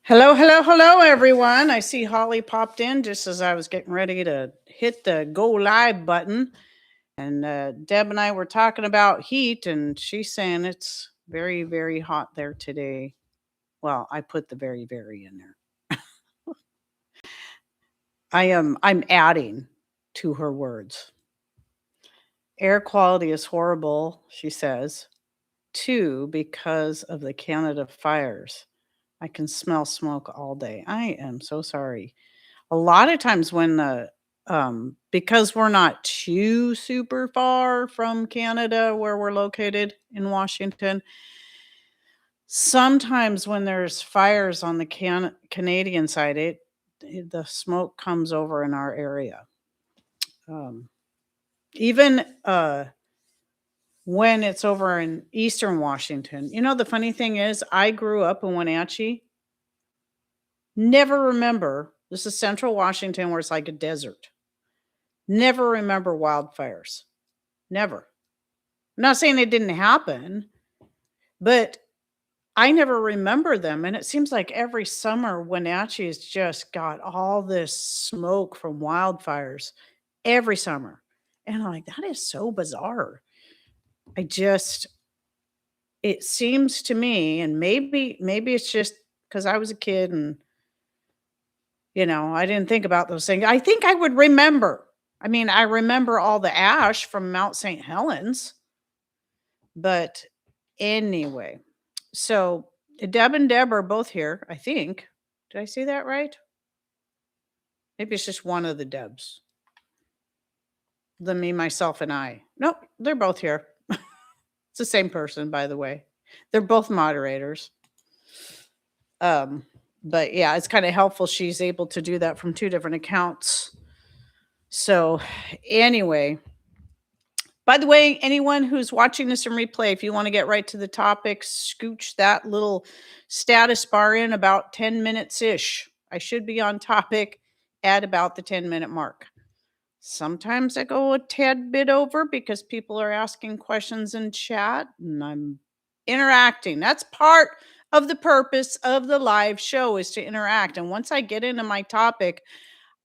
Hello, hello, hello, everyone. I see Holly popped in just as I was getting ready to hit the go live button. And Deb and I were talking about heat, and she's saying it's very, very hot there today. Well, I put the very, very in there. I'm adding to her words. Air quality is horrible, she says, too, because of the Canada fires. I can smell smoke all day. I am so sorry. A lot of times when because we're not too super far from Canada where we're located in Washington, sometimes when there's fires on the Canadian side, the smoke comes over in our area. Um, even when it's over in Eastern Washington. The funny thing is, I grew up in Wenatchee. Never remember, this is Central Washington where it's like a desert. Never remember wildfires. Never. I'm not saying it didn't happen, but I never remember them. And it seems like every summer, Wenatchee's just got all this smoke from wildfires every summer. And I'm like, that is so bizarre. It seems to me, and maybe it's just because I was a kid and, I didn't think about those things. I think I would remember. I mean, I remember all the ash from Mount St. Helens. But anyway, so Deb and Deb are both here, I think. Did I say that right? Maybe it's just one of the Debs. The me, myself, and I. Nope, they're both here. It's the same person, by the way. They're both moderators. But yeah, it's kind of helpful. She's able to do that from two different accounts. So anyway, by the way, anyone who's watching this in replay, if you want to get right to the topic, scooch that little status bar in about 10 minutes-ish. I should be on topic at about the 10-minute mark. Sometimes I go a tad bit over because people are asking questions in chat and I'm interacting. That's part of the purpose of the live show, is to interact. And once I get into my topic,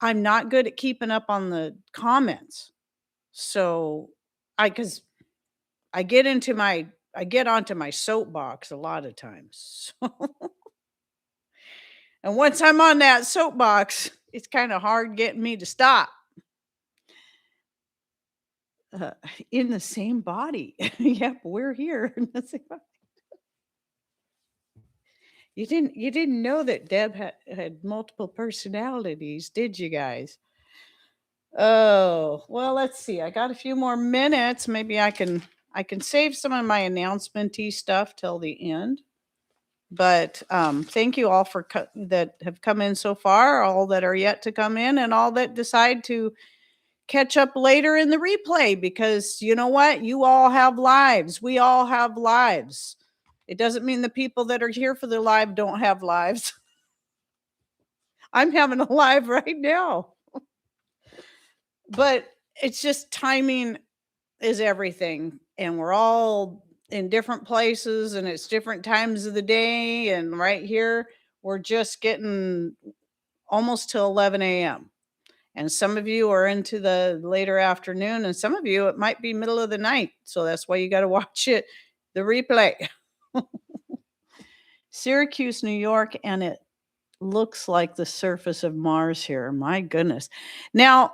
I'm not good at keeping up on the comments. So because I get onto my soapbox a lot of times. And once I'm on that soapbox, it's kind of hard getting me to stop. In the same body. Yep, we're here in the same body. You didn't know that Deb had multiple personalities, did you guys? Oh, well, let's see. I got a few more minutes. Maybe I can save some of my announcement-y stuff till the end. But thank you all for that have come in so far, all that are yet to come in, and all that decide to catch up later in the replay, because you know what? You all have lives. We all have lives. It doesn't mean the people that are here for the live don't have lives. I'm having a live right now. But it's just timing is everything. And we're all in different places and it's different times of the day. And right here, we're just getting almost till 11 a.m. And some of you are into the later afternoon, and some of you, it might be middle of the night. So that's why you got to watch it, the replay. Syracuse, New York, and it looks like the surface of Mars here. My goodness. Now,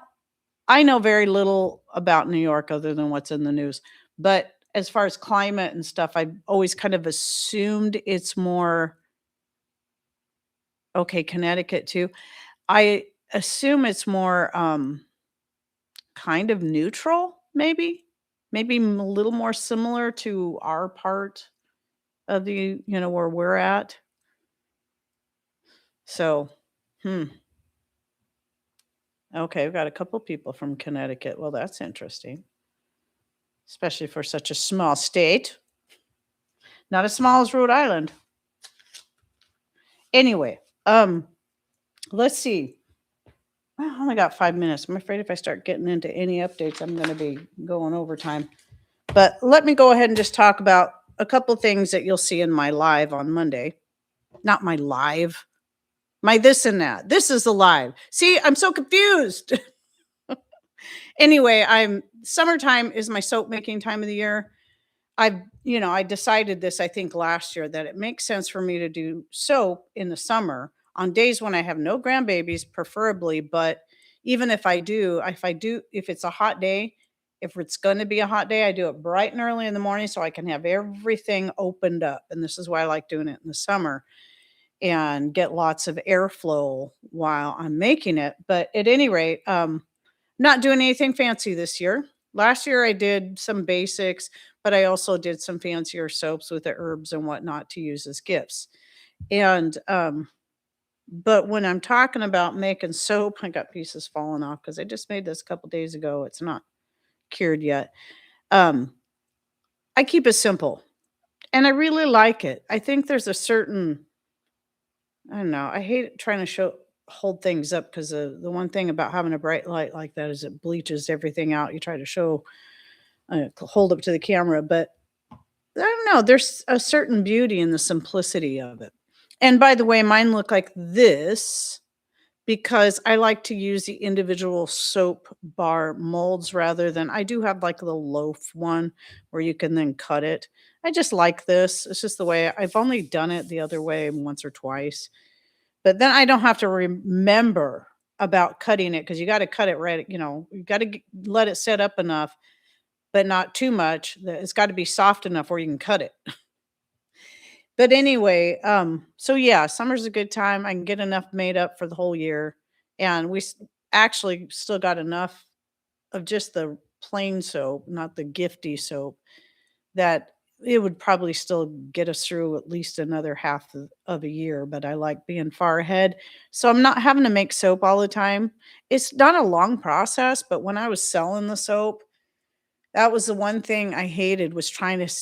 I know very little about New York other than what's in the news. But as far as climate and stuff, I've always kind of assumed it's more, okay, Connecticut too. I assume it's more kind of neutral, maybe a little more similar to our part of the, where we're at. So, okay, we've got a couple people from Connecticut. Well, that's interesting, especially for such a small state. Not as small as Rhode Island. Anyway, let's see. I only got 5 minutes. I'm afraid if I start getting into any updates, I'm going to be going overtime. But let me go ahead and just talk about a couple things that you'll see in my live on Monday. Not my live. My this and that. This is alive. See, I'm so confused. Anyway, I'm summertime is my soap making time of the year. I decided this, I think last year, that it makes sense for me to do soap in the summer on days when I have no grandbabies, preferably. But even if it's a hot day, if it's going to be a hot day, I do it bright and early in the morning so I can have everything opened up. And this is why I like doing it in the summer and get lots of airflow while I'm making it. But at any rate, not doing anything fancy this year. Last year I did some basics, but I also did some fancier soaps with the herbs and whatnot to use as gifts. And but when I'm talking about making soap, I got pieces falling off because I just made this a couple days ago. It's not cured yet. Um, I keep it simple and I really like it. I think there's a certain, I don't know, I hate trying to hold things up because the one thing about having a bright light like that is it bleaches everything out. You try to hold up to the camera, but I don't know, there's a certain beauty in the simplicity of it. And by the way, mine look like this because I like to use the individual soap bar molds rather than I do have like the loaf one where you can then cut it. I just like this. It's just the way I've only done it the other way once or twice. But then I don't have to remember about cutting it because you got to cut it right. You got to let it set up enough, but not too much. It's got to be soft enough where you can cut it. But anyway, so yeah, summer's a good time. I can get enough made up for the whole year. And actually still got enough of just the plain soap, not the gifty soap, that it would probably still get us through at least another half of a year. But I like being far ahead. So I'm not having to make soap all the time. It's not a long process, but when I was selling the soap, that was the one thing I hated was trying to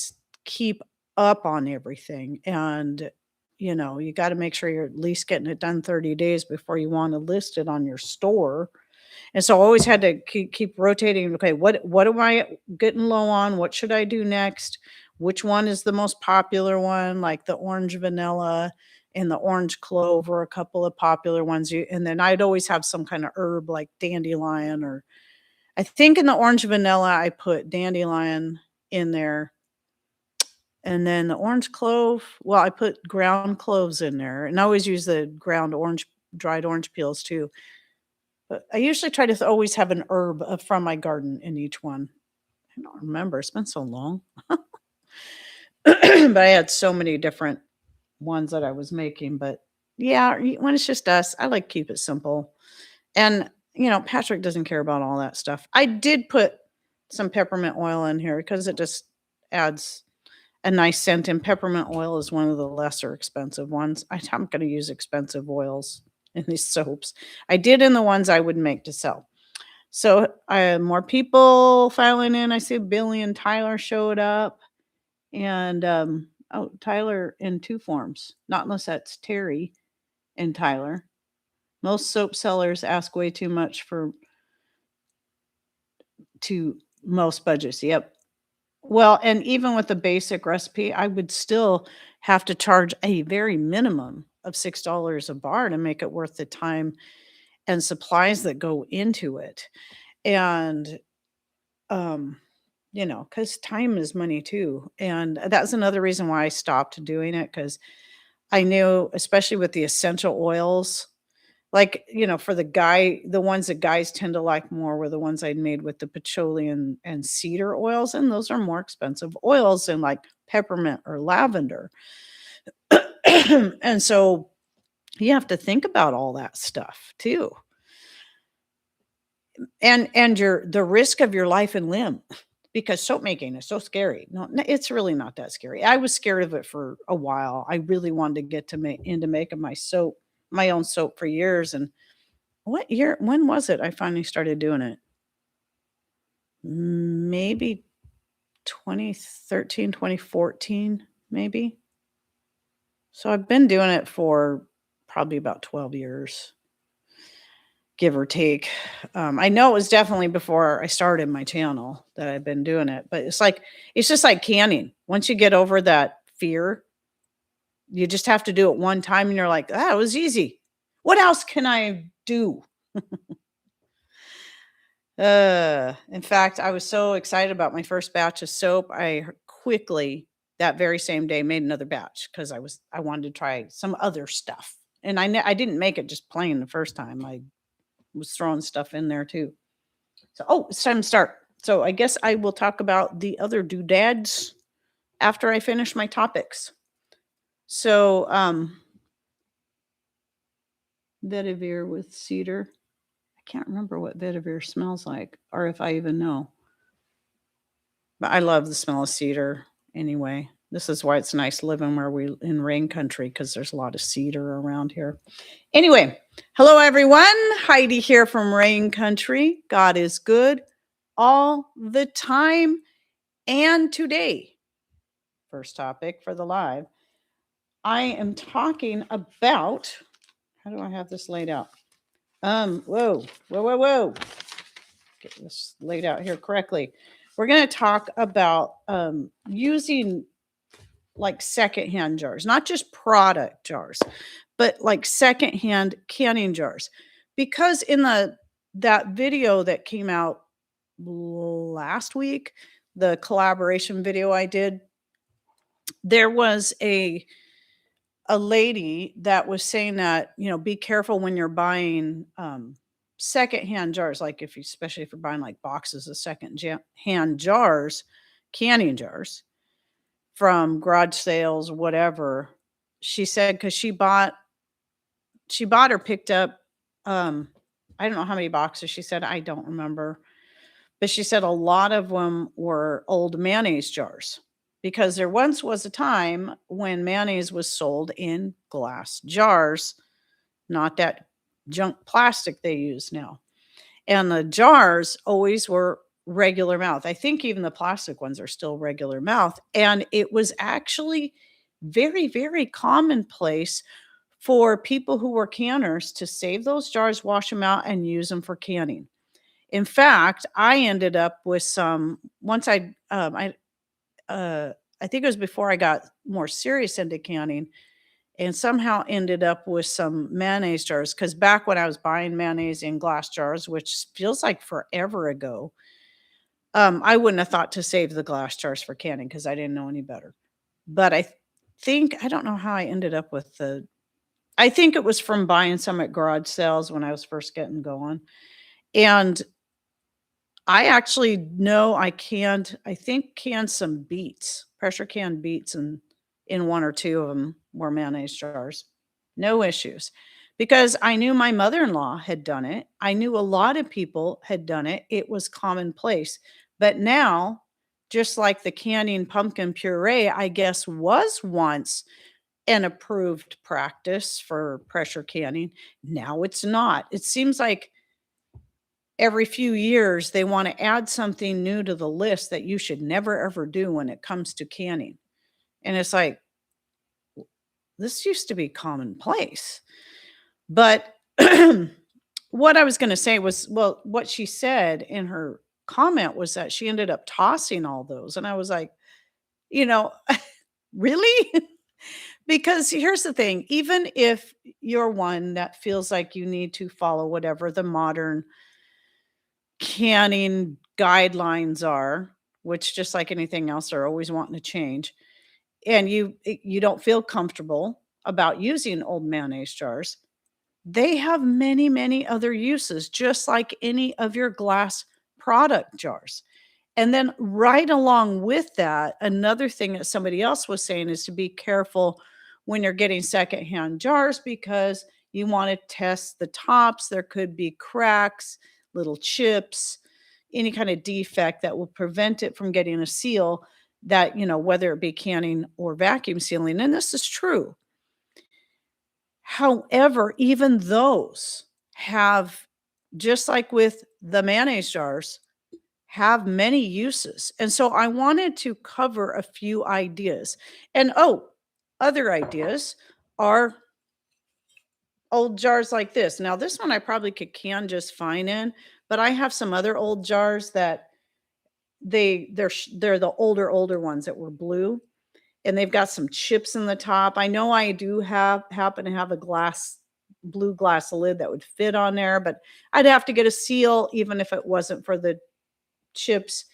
keep up on everything. And, you got to make sure you're at least getting it done 30 days before you want to list it on your store. And so I always had to keep rotating. Okay, what am I getting low on? What should I do next? Which one is the most popular one? Like the orange vanilla and the orange clove are a couple of popular ones. And then I'd always have some kind of herb like dandelion, or I think in the orange vanilla I put dandelion in there. And then the orange clove, well, I put ground cloves in there, and I always use the dried orange peels too. But I usually try to always have an herb from my garden in each one. I don't remember. It's been so long. But I had so many different ones that I was making. But yeah, when it's just us, I like keep it simple. And Patrick doesn't care about all that stuff. I did put some peppermint oil in here because it just adds a nice scent. And peppermint oil is one of the lesser expensive ones. I'm going to use expensive oils in these soaps. I did in the ones I would make to sell. So more people filing in. I see Billy and Tyler showed up. And Tyler in two forms, not unless that's Terry and Tyler. Most soap sellers ask way too much to most budgets. Yep. Well, and even with the basic recipe, I would still have to charge a very minimum of $6 a bar to make it worth the time and supplies that go into it. And because time is money too. And that's another reason why I stopped doing it, because I knew, especially with the essential oils, like, for the ones that guys tend to like more were the ones I'd made with the patchouli and cedar oils. And those are more expensive oils than like peppermint or lavender. And so you have to think about all that stuff too. And the risk of your life and limb, because soap making is so scary. No, it's really not that scary. I was scared of it for a while. I really wanted to get into making my own soap for years. And when was it I finally started doing it? Maybe 2013, 2014, maybe. So I've been doing it for probably about 12 years, give or take. I know it was definitely before I started my channel that I've been doing it, but it's just like canning. Once you get over that fear, you just have to do it one time and you're like, it was easy. What else can I do? In fact, I was so excited about my first batch of soap. Quickly that very same day made another batch because I wanted to try some other stuff. And I didn't make it just plain the first time. I was throwing stuff in there too. So it's time to start. So I guess I will talk about the other doodads after I finish my topics. So vetiver with cedar. I can't remember what vetiver smells like or if I even know. But I love the smell of cedar anyway. This is why it's nice living where we in rain country because there's a lot of cedar around here. Anyway, hello everyone. Heidi here from Rain Country. God is good all the time. And today, first topic for the live, I am talking about, how do I have this laid out? Whoa. Get this laid out here correctly. We're going to talk about using like secondhand jars, not just product jars, but like secondhand canning jars. Because in that video that came out last week, the collaboration video I did, there was a lady that was saying that, be careful when you're buying secondhand jars, like especially if you're buying like boxes of hand jars, canning jars from garage sales, whatever. She said because she bought or picked up, I don't know how many boxes. She said, I don't remember, but she said a lot of them were old mayonnaise jars because there once was a time when mayonnaise was sold in glass jars, not that junk plastic they use now. And the jars always were regular mouth. I think even the plastic ones are still regular mouth. And it was actually very, very commonplace for people who were canners to save those jars, wash them out, and use them for canning. In fact, I ended up with some once I think it was before I got more serious into canning, and somehow ended up with some mayonnaise jars. Because back when I was buying mayonnaise in glass jars, which feels like forever ago, I wouldn't have thought to save the glass jars for canning because I didn't know any better. But I don't know how I ended up with I think it was from buying some at garage sales when I was first getting going. And I actually know I canned some beets, pressure canned beets, and in one or two of them were mayonnaise jars. No issues. Because I knew my mother-in-law had done it. I knew a lot of people had done it. It was commonplace. But now, just like the canning pumpkin puree, I guess was once an approved practice for pressure canning. Now it's not. It seems like every few years they want to add something new to the list that you should never ever do when it comes to canning. And it's like, this used to be commonplace. But what I was going to say was, well, what she said in her comment was that she ended up tossing all those. And I was like, really? Because here's the thing, even if you're one that feels like you need to follow whatever the modern canning guidelines are, which just like anything else are always wanting to change, and you don't feel comfortable about using old mayonnaise jars, they have many, many other uses, just like any of your glass product jars. And then right along with that, another thing that somebody else was saying is to be careful when you're getting secondhand jars because you want to test the tops. There could be cracks, little chips, any kind of defect that will prevent it from getting a seal that, whether it be canning or vacuum sealing. And this is true. However, even those have, just like with the mayonnaise jars, have many uses. And so I wanted to cover a few ideas. And other ideas are old jars like this. Now, this one I probably could can just fine in, but I have some other old jars that they're the older ones that were blue, and they've got some chips in the top. I know I do happen to have a glass blue glass lid that would fit on there, but I'd have to get a seal even if it wasn't for the chips.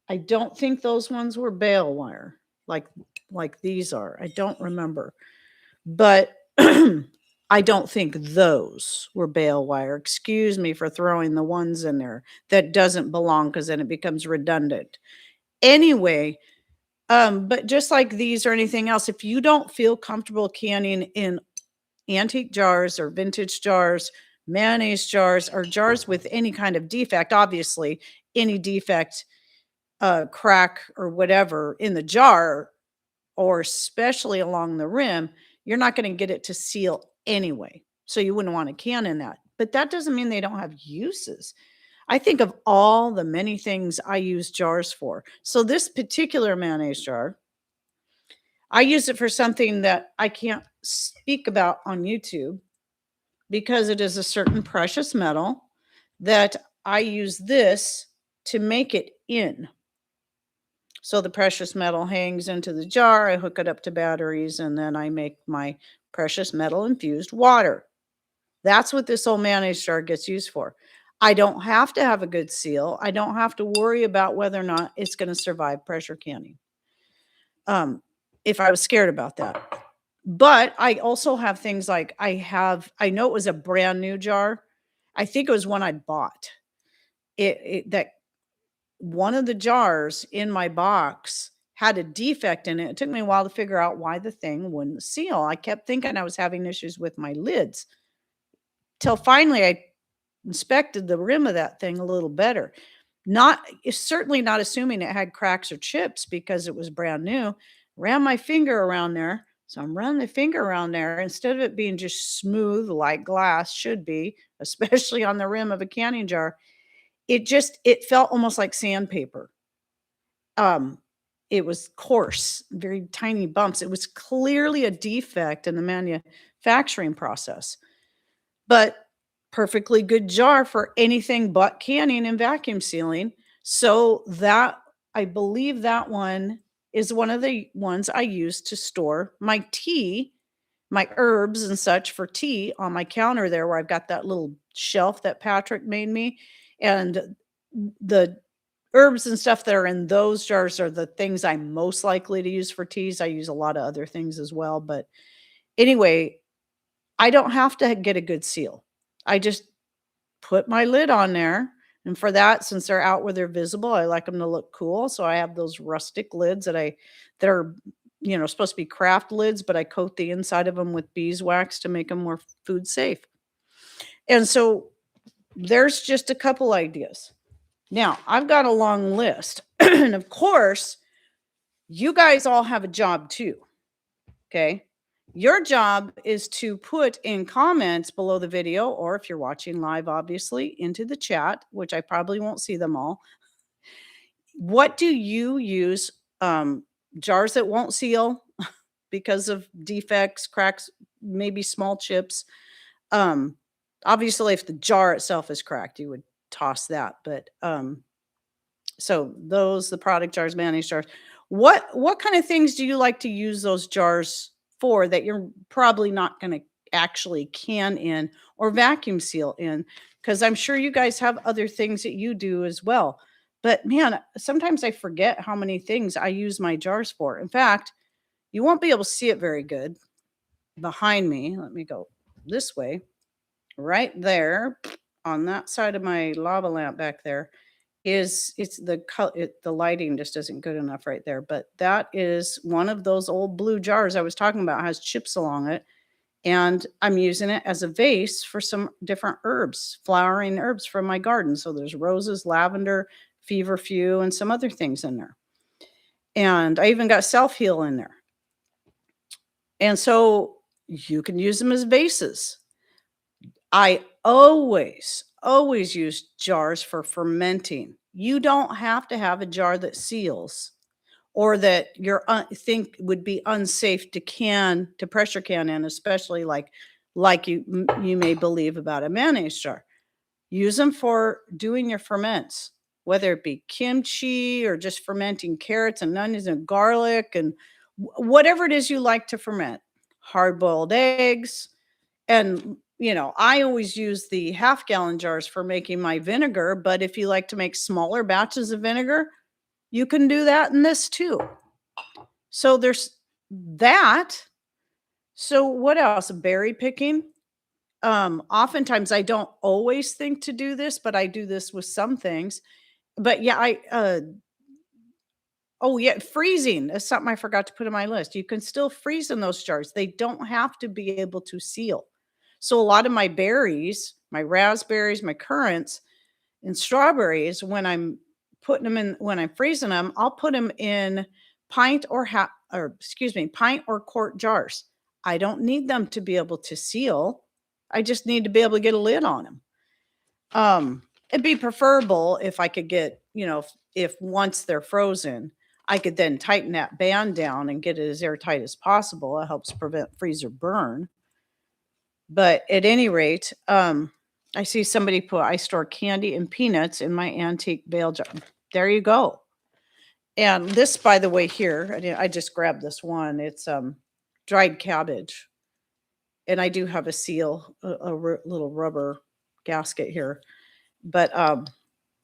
I don't think those ones were bale wire like these are. I don't remember. But I don't think those were bale wire. Excuse me for throwing the ones in there that doesn't belong because then it becomes redundant. Anyway, but just like these or anything else, if you don't feel comfortable canning in antique jars or vintage jars, mayonnaise jars, or jars with any kind of defect, obviously, any defect, crack or whatever in the jar, or especially along the rim, you're not going to get it to seal anyway. So you wouldn't want to can in that. But that doesn't mean they don't have uses. I think of all the many things I use jars for. So this particular mayonnaise jar, I use it for something that I can't speak about on YouTube because it is a certain precious metal that I use this to make it in. So the precious metal hangs into the jar, I hook it up to batteries, and then I make my precious metal infused water. That's what this old mayonnaise jar gets used for. I don't have to have a good seal. I don't have to worry about whether or not it's going to survive pressure canning. If I was scared about that. But I also have things like I know it was a brand new jar. I think it was one I bought. That one of the jars in my box had a defect in it. It took me a while to figure out why the thing wouldn't seal. I kept thinking I was having issues with my lids till finally I inspected the rim of that thing a little better. Certainly not assuming it had cracks or chips because it was brand new. Ran my finger around there. So I'm running the finger around there instead of it being just smooth like glass should be, especially on the rim of a canning jar. It felt almost like sandpaper. It was coarse, very tiny bumps. It was clearly a defect in the manufacturing process, but perfectly good jar for anything but canning and vacuum sealing. So that I believe that one is one of the ones I use to store my tea, my herbs and such for tea on my counter there where I've got that little shelf that Patrick made me. And the herbs and stuff that are in those jars are the things I'm most likely to use for teas. I use a lot of other things as well. But anyway, I don't have to get a good seal. I just put my lid on there. And for that, since they're out where they're visible, I like them to look cool. So I have those rustic lids that are, supposed to be craft lids, but I coat the inside of them with beeswax to make them more food safe. And so there's just a couple ideas. Now, I've got a long list. And of course, you guys all have a job too. Okay. Your job is to put in comments below the video, or if you're watching live, obviously, into the chat, which I probably won't see them all. What do you use? Jars that won't seal because of defects, cracks, maybe small chips. Obviously, if the jar itself is cracked, you would toss that. But so the product jars, mayonnaise jars. What kind of things do you like to use those jars for that you're probably not going to actually can in or vacuum seal in? Because I'm sure you guys have other things that you do as well. But man, sometimes I forget how many things I use my jars for. In fact, you won't be able to see it very good behind me. Let me go this way. Right there on that side of my lava lamp back there the lighting just isn't good enough right there, but that is one of those old blue jars I was talking about, has chips along it, and I'm using it as a vase for some different herbs, flowering herbs from my garden. So there's roses, lavender, feverfew, and some other things in there. And I even got self-heal in there. And so you can use them as vases. I always use jars for fermenting. You don't have to have a jar that seals or that you're think would be unsafe to pressure can in, especially like you may believe about a mayonnaise jar. Use them for doing your ferments, whether it be kimchi or just fermenting carrots and onions and garlic and whatever it is you like to ferment. Hard-boiled eggs. And I always use the half-gallon jars for making my vinegar, but if you like to make smaller batches of vinegar, you can do that in this too. So there's that. So what else? Berry picking. Oftentimes I don't always think to do this, but I do this with some things. But yeah, oh yeah, freezing is something I forgot to put in my list. You can still freeze in those jars. They don't have to be able to seal. So a lot of my berries, my raspberries, my currants, and strawberries, when I'm putting them in, when I'm freezing them, I'll put them in pint or quart jars. I don't need them to be able to seal. I just need to be able to get a lid on them. It'd be preferable if I could get, if once they're frozen, I could then tighten that band down and get it as airtight as possible. It helps prevent freezer burn. But at any rate, I see somebody put, I store candy and peanuts in my antique bale jar. There you go. And this, by the way, here, I just grabbed this one. It's dried cabbage. And I do have a seal, little rubber gasket here. But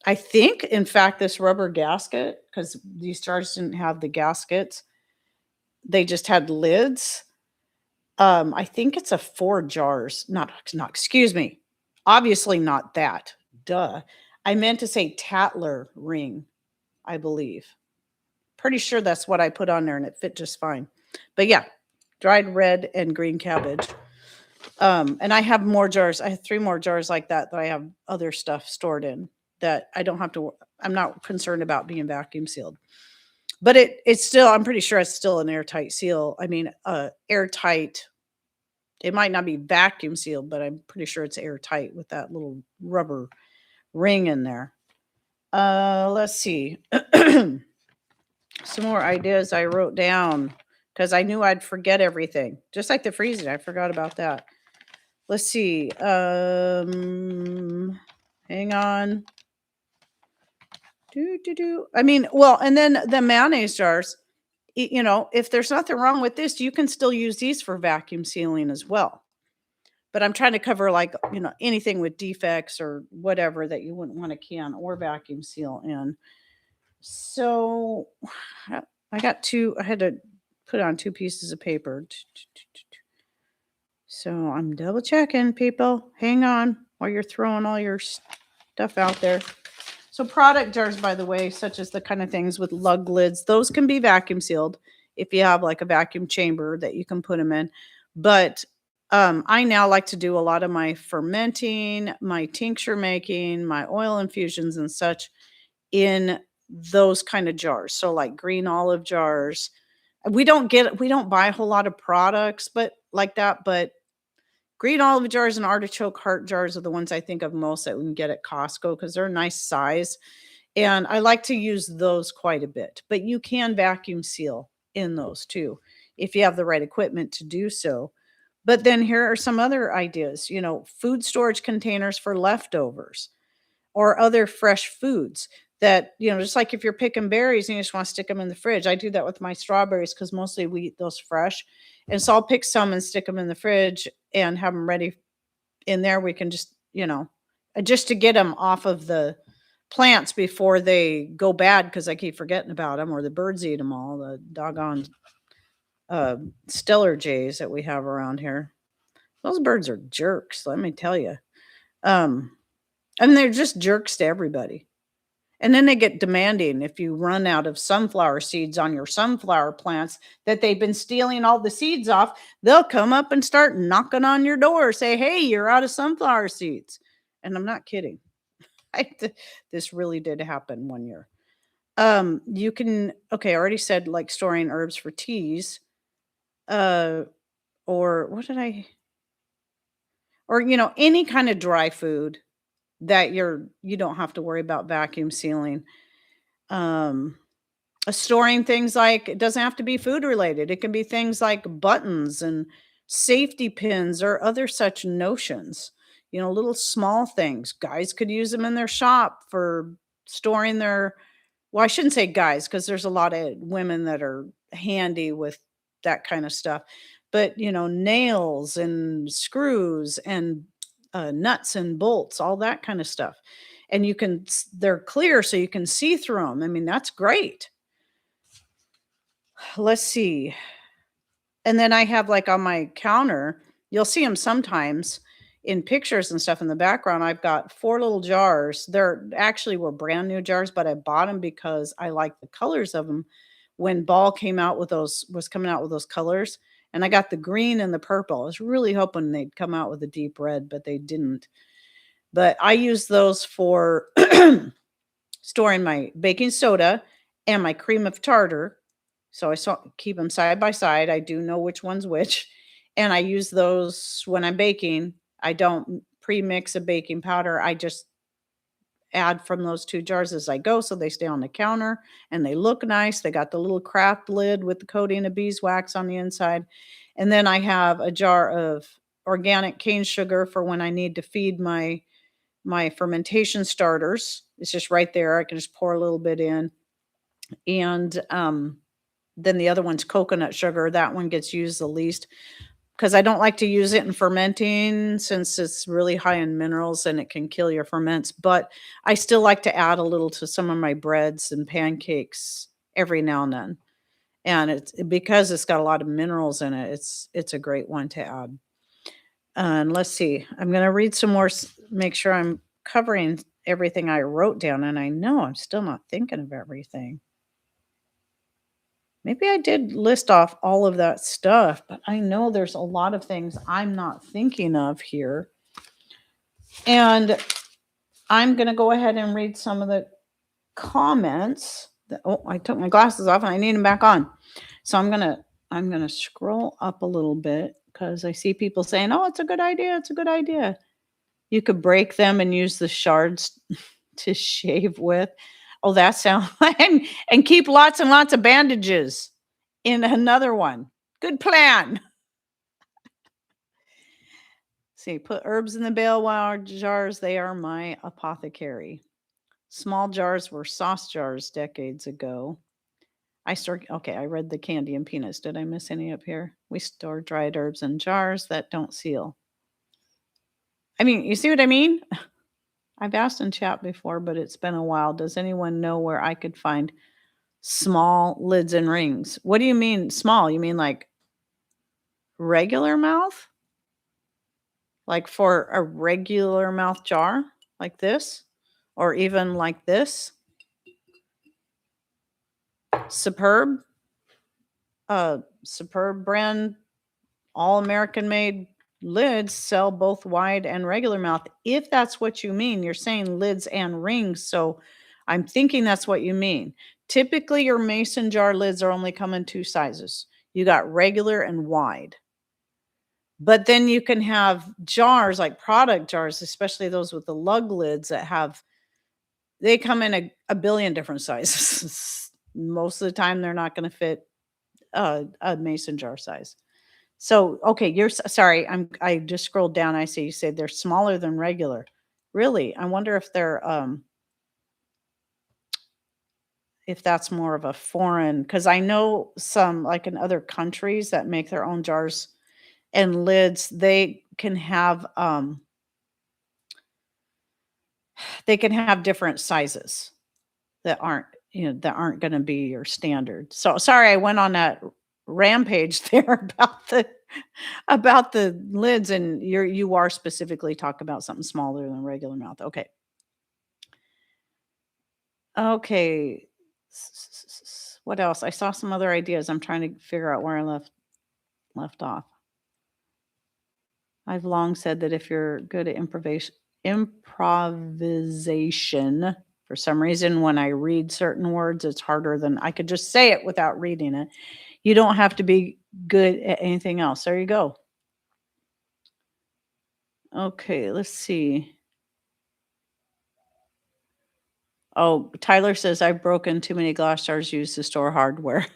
I think, in fact, this rubber gasket, because these jars didn't have the gaskets, they just had lids. I think it's a 4 jars. Not, excuse me. Obviously not that. Duh. I meant to say Tatler ring, I believe. Pretty sure that's what I put on there and it fit just fine. But yeah, dried red and green cabbage. And I have more jars. I have 3 more jars like that I have other stuff stored in that I don't have to, I'm not concerned about being vacuum sealed. But it's still, I'm pretty sure it's still an airtight seal. I mean, airtight. It might not be vacuum sealed, but I'm pretty sure it's airtight with that little rubber ring in there. Let's see. Some more ideas I wrote down because I knew I'd forget everything. Just like the freezing, I forgot about that. Let's see. Hang on. I mean, well, and then the mayonnaise jars, if there's nothing wrong with this, you can still use these for vacuum sealing as well. But I'm trying to cover like, anything with defects or whatever that you wouldn't want to can or vacuum seal in. So I had to put on 2 pieces of paper. So I'm double checking, people. Hang on while you're throwing all your stuff out there. So product jars, by the way, such as the kind of things with lug lids, those can be vacuum sealed if you have like a vacuum chamber that you can put them in. But I now like to do a lot of my fermenting, my tincture making, my oil infusions and such in those kind of jars. So like green olive jars. We don't buy a whole lot of products, but like that, but green olive jars and artichoke heart jars are the ones I think of most that we can get at Costco because they're a nice size. And I like to use those quite a bit, but you can vacuum seal in those too if you have the right equipment to do so. But then here are some other ideas, food storage containers for leftovers or other fresh foods that, just like if you're picking berries and you just want to stick them in the fridge. I do that with my strawberries because mostly we eat those fresh. And so I'll pick some and stick them in the fridge and have them ready in there. We can just, just to get them off of the plants before they go bad because I keep forgetting about them or the birds eat them all, the doggone stellar jays that we have around here. Those birds are jerks, let me tell you. And they're just jerks to everybody. And then they get demanding if you run out of sunflower seeds on your sunflower plants that they've been stealing all the seeds off. They'll come up and start knocking on your door, say, hey, you're out of sunflower seeds. And I'm not kidding. This really did happen one year. You can, okay, I already said like storing herbs for teas. Or what did I, or, any kind of dry food that you don't have to worry about vacuum sealing. Storing things like, it doesn't have to be food related. It can be things like buttons and safety pins or other such notions, little small things. Guys could use them in their shop for storing well, I shouldn't say guys, because there's a lot of women that are handy with that kind of stuff. but nails and screws and nuts and bolts, all that kind of stuff. And they're clear so you can see through them. I mean, that's great. Let's see. And then I have, like, on my counter, you'll see them sometimes in pictures and stuff in the background. I've got 4 little jars. They're actually were brand new jars, but I bought them because I like the colors of them. When Ball came out with those was coming out with those colors, and I got the green and the purple. I was really hoping they'd come out with a deep red, but they didn't. But I use those for storing my baking soda and my cream of tartar. So keep them side by side. I do know which one's which. And I use those when I'm baking. I don't pre-mix a baking powder. I just add from those 2 jars as I go, so they stay on the counter and they look nice. They got the little craft lid with the coating of beeswax on the inside. And then I have a jar of organic cane sugar for when I need to feed my fermentation starters. It's just right there. I can just pour a little bit in. And then the other one's coconut sugar. That one gets used the least because I don't like to use it in fermenting since it's really high in minerals and it can kill your ferments. But I still like to add a little to some of my breads and pancakes every now and then. And it's because it's got a lot of minerals in it. It's a great one to add. And let's see. I'm going to read some more, make sure I'm covering everything I wrote down. And I know I'm still not thinking of everything. Maybe I did list off all of that stuff, but I know there's a lot of things I'm not thinking of here. And I'm going to go ahead and read some of the comments. I took my glasses off and I need them back on. So I'm going to scroll up a little bit because I see people saying, "Oh, it's a good idea. It's a good idea." You could break them and use the shards to shave with. Oh, that sounds and keep lots and lots of bandages in another one. Good plan. See, put herbs in the bale wire jars. They are my apothecary. Small jars were sauce jars decades ago. Okay, I read the candy and peanuts. Did I miss any up here? We store dried herbs in jars that don't seal. I mean, you see what I mean? I've asked in chat before, but it's been a while. Does anyone know where I could find small lids and rings? What do you mean small? You mean like regular mouth? Like for a regular mouth jar like this? Or even like this? Superb? Superb brand, all American made lids sell both wide and regular mouth. If that's what you mean, you're saying lids and rings. So I'm thinking that's what you mean. Typically, your mason jar lids are only come in 2 sizes. You got regular and wide. But then you can have jars like product jars, especially those with the lug lids they come in a billion different sizes. Most of the time, they're not going to fit a mason jar size. So, okay, you're sorry. I just scrolled down. I see you said they're smaller than regular. Really? I wonder if that's more of a foreign, because I know some like in other countries that make their own jars and lids, they can have different sizes that aren't going to be your standard. So sorry, I went on that rampage there about the lids, and you are specifically talking about something smaller than regular mouth. Okay. What else? I saw some other ideas. I'm trying to figure out where I left off. I've long said that if you're good at improvisation, for some reason, when I read certain words, it's harder than I could just say it without reading it. You don't have to be good at anything else. There you go. Okay, let's see. Oh, Tyler says I've broken too many glass jars used to store hardware.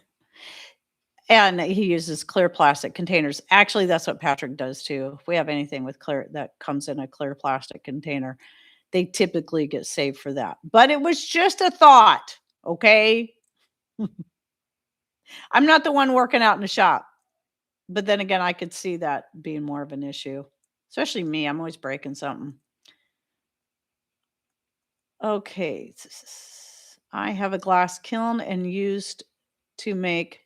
And he uses clear plastic containers. Actually, that's what Patrick does too. If we have anything with clear that comes in a clear plastic container, they typically get saved for that. But it was just a thought, okay? I'm not the one working out in the shop. But then again, I could see that being more of an issue, especially me. I'm always breaking something. Okay. I have a glass kiln and used to make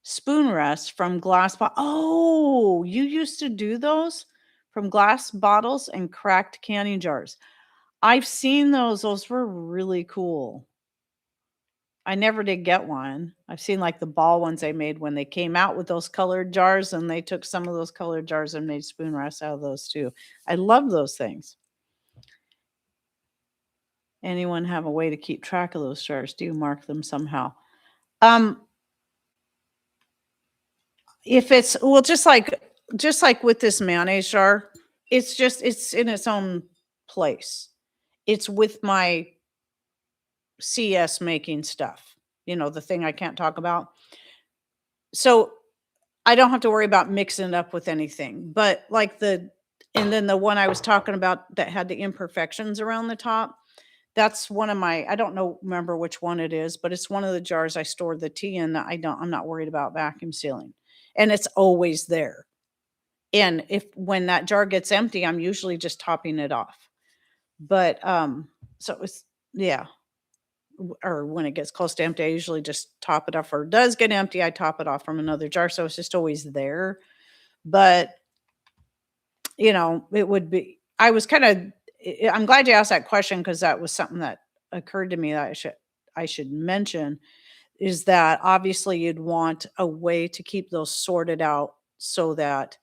spoon rests from glass oh, you used to do those from glass bottles and cracked canning jars. I've seen those. Those were really cool. I never did get one. I've seen like the ball ones they made when they came out with those colored jars, and they took some of those colored jars and made spoon rests out of those too. I love those things. Anyone have a way to keep track of those jars? Do you mark them somehow? Um, if it's well, just like with this mayonnaise jar, it's in its own place. It's with my CS making stuff, the thing I can't talk about. So I don't have to worry about mixing it up with anything. But and then the one I was talking about that had the imperfections around the top, that's one of my, I don't remember which one it is, but it's one of the jars I stored the tea in that I'm not worried about vacuum sealing. And it's always there. And when that jar gets empty, I'm usually just topping it off. But so it was, yeah. Or when it gets close to empty, I usually just top it off, or it does get empty, I top it off from another jar. So it's just always there. But it would be, I'm glad you asked that question, because that was something that occurred to me that I should mention, is that obviously you'd want a way to keep those sorted out so that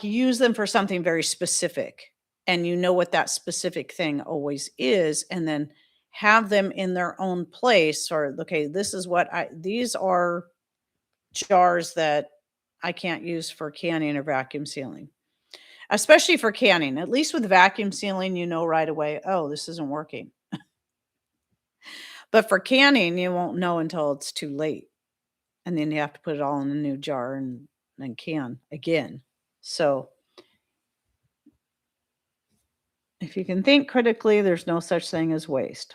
use them for something very specific, and what that specific thing always is, and then have them in their own place. Or, okay, these are jars that I can't use for canning or vacuum sealing. Especially for canning. At least with vacuum sealing, right away, oh, this isn't working. But for canning, you won't know until it's too late. And then you have to put it all in a new jar and can again. So if you can think critically, there's no such thing as waste.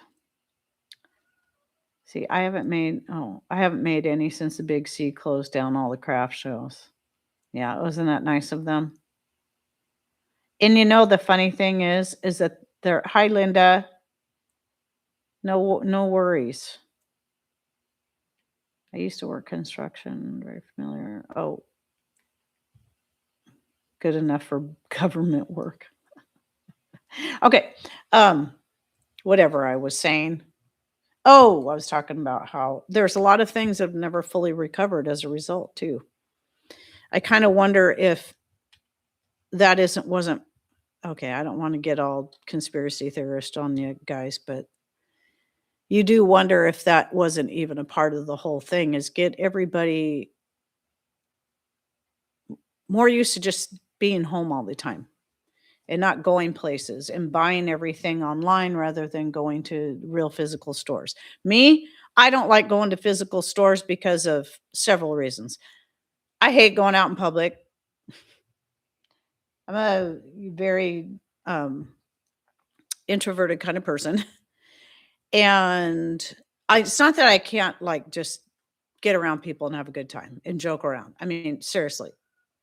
See, I haven't made any since the Big C closed down all the craft shows. Yeah, wasn't that nice of them? And the funny thing is that hi, Linda. No worries. I used to work construction, very familiar. Oh, good enough for government work. Okay. Whatever I was saying. Oh, I was talking about how there's a lot of things that have never fully recovered as a result too. I kind of wonder if that wasn't okay. I don't want to get all conspiracy theorist on you guys, but you do wonder if that wasn't even a part of the whole thing, is get everybody more used to just being home all the time and not going places and buying everything online rather than going to real physical stores. Me, I don't like going to physical stores because of several reasons. I hate going out in public. I'm a very introverted kind of person. And it's not that I can't just get around people and have a good time and joke around. I mean, seriously.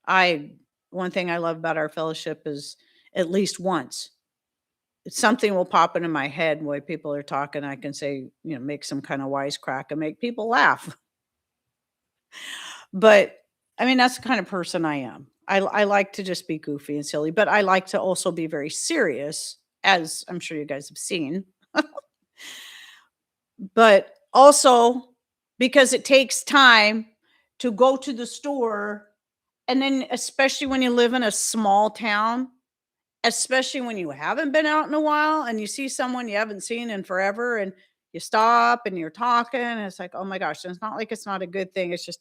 One thing I love about our fellowship is at least once something will pop into my head while people are talking. I can say, make some kind of wisecrack and make people laugh. But I mean, that's the kind of person I am. I like to just be goofy and silly, but I like to also be very serious, as I'm sure you guys have seen. But also because it takes time to go to the store. And then especially when you live in a small town, especially when you haven't been out in a while and you see someone you haven't seen in forever, and you stop and you're talking, and it's like, oh my gosh, and it's not like it's not a good thing. It's just,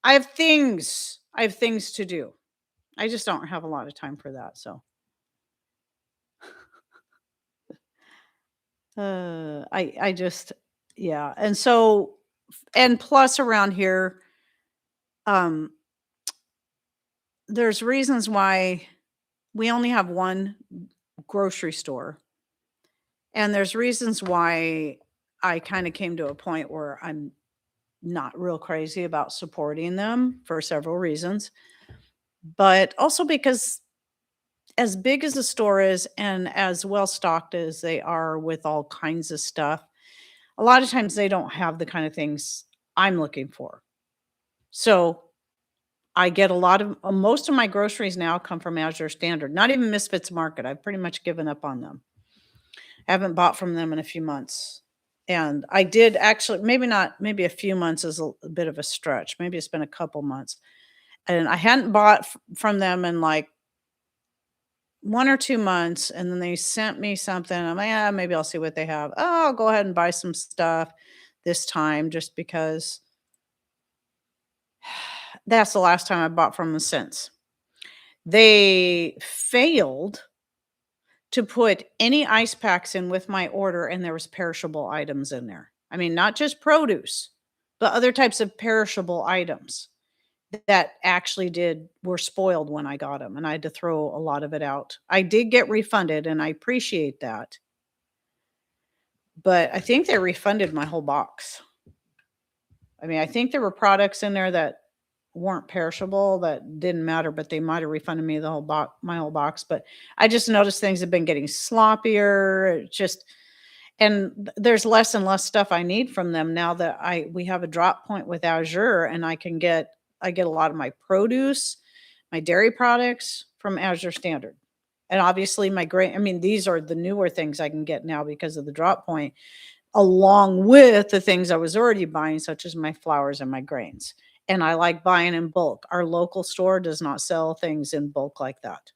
I have things to do. I just don't have a lot of time for that. So, I just, yeah. And so, and plus around here, there's reasons why we only have one grocery store. And there's reasons why I kind of came to a point where I'm not real crazy about supporting them for several reasons, but also because as big as the store is and as well stocked as they are with all kinds of stuff, a lot of times they don't have the kind of things I'm looking for. So I get a lot of most of my groceries now come from Azure Standard, not even Misfits Market. I've pretty much given up on them. I haven't bought from them in a few months. And I did actually, maybe not, maybe a few months is a bit of a stretch. Maybe it's been a couple months. And I hadn't bought from them in like 1 or 2 months. And then they sent me something. I'm like, yeah, maybe I'll see what they have. Oh, I'll go ahead and buy some stuff this time just because that's the last time I bought from them since. They failed to put any ice packs in with my order, and there was perishable items in there. I mean, not just produce, but other types of perishable items that actually were spoiled when I got them, and I had to throw a lot of it out. I did get refunded, and I appreciate that. But I think they refunded my whole box. I mean, I think there were products in there that weren't perishable that didn't matter, but they might have refunded me the whole box, my whole box. But I just noticed things have been getting sloppier. And there's less and less stuff I need from them now that we have a drop point with Azure, and I get a lot of my produce, my dairy products from Azure Standard. And obviously my grain, I mean, these are the newer things I can get now because of the drop point, along with the things I was already buying, such as my flours and my grains. And I like buying in bulk. Our local store does not sell things in bulk like that.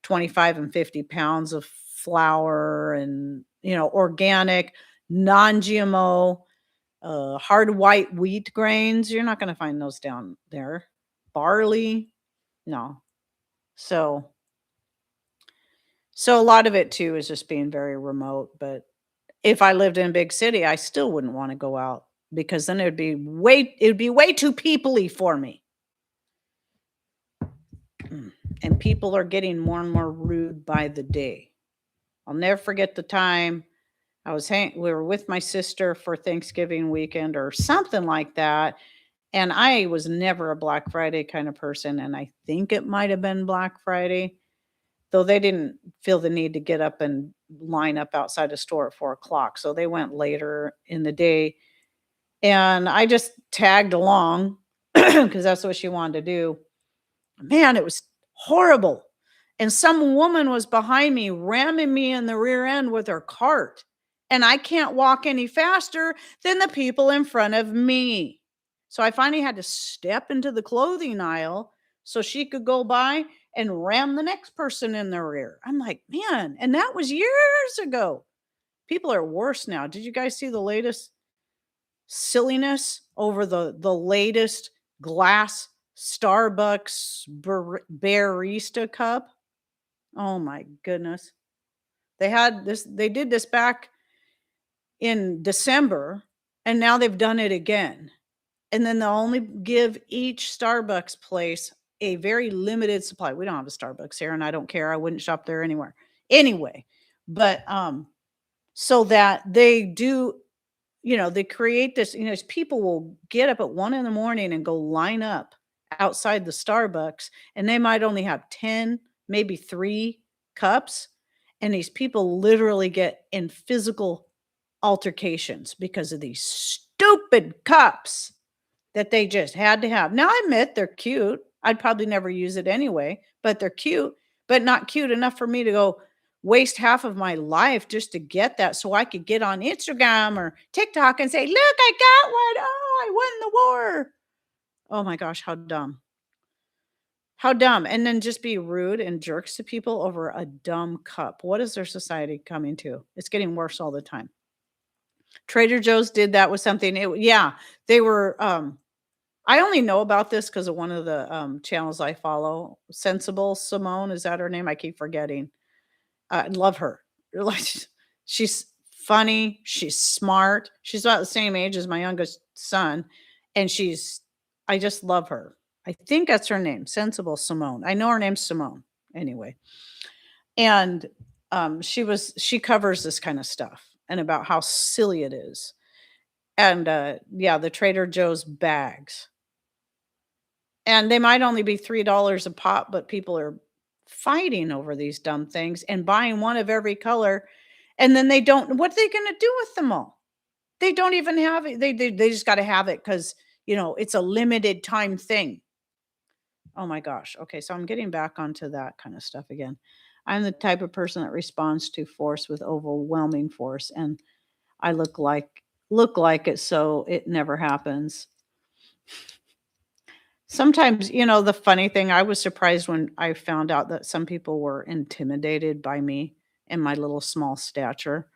25 and 50 pounds of flour and, organic, non-GMO, hard white wheat grains. You're not going to find those down there. Barley, no. So a lot of it too is just being very remote. But if I lived in a big city, I still wouldn't want to go out because then it would be way too peoply for me. And people are getting more and more rude by the day. I'll never forget the time we were with my sister for Thanksgiving weekend or something like that. And I was never a Black Friday kind of person. And I think it might have been Black Friday, though they didn't feel the need to get up and line up outside the store at 4 o'clock. So they went later in the day. And I just tagged along because that's what she wanted to do. Man, it was horrible. And some woman was behind me, ramming me in the rear end with her cart. And I can't walk any faster than the people in front of me. So I finally had to step into the clothing aisle so she could go by and ram the next person in the rear. I'm like, man, and that was years ago. People are worse now. Did you guys see the latest silliness over the latest glass Starbucks barista cup? Oh my goodness. They did this back in December, and now they've done it again. And then they'll only give each Starbucks place a very limited supply. We don't have a Starbucks here, and I don't care. I wouldn't shop there anywhere. Anyway, but so that they do, they create this, people will get up at 1 a.m. and go line up outside the Starbucks, and they might only have 10, maybe 3 cups. And these people literally get in physical altercations because of these stupid cups that they just had to have. Now, I admit they're cute. I'd probably never use it anyway, but they're cute, but not cute enough for me to go waste half of my life just to get that so I could get on Instagram or TikTok and say, look, I got one. Oh, I won the war. Oh my gosh, how dumb. How dumb. And then just be rude and jerks to people over a dumb cup. What is their society coming to? It's getting worse all the time. Trader Joe's did that with something. They were, I only know about this because of one of the channels I follow. Sensible Simone, is that her name? I keep forgetting. I love her. She's funny. She's smart. She's about the same age as my youngest son. And I just love her. I think that's her name, Sensible Simone. I know her name's Simone anyway. And she covers this kind of stuff and about how silly it is. And, yeah, the Trader Joe's bags. And they might only be $3 a pop, but people are fighting over these dumb things and buying one of every color, and then they don't what are they gonna do with them all? They don't even have it. They just gotta have it because it's a limited time thing. Oh my gosh. Okay, so I'm getting back onto that kind of stuff again. I'm the type of person that responds to force with overwhelming force, and I look like it, so it never happens. Sometimes, the funny thing, I was surprised when I found out that some people were intimidated by me and my little small stature.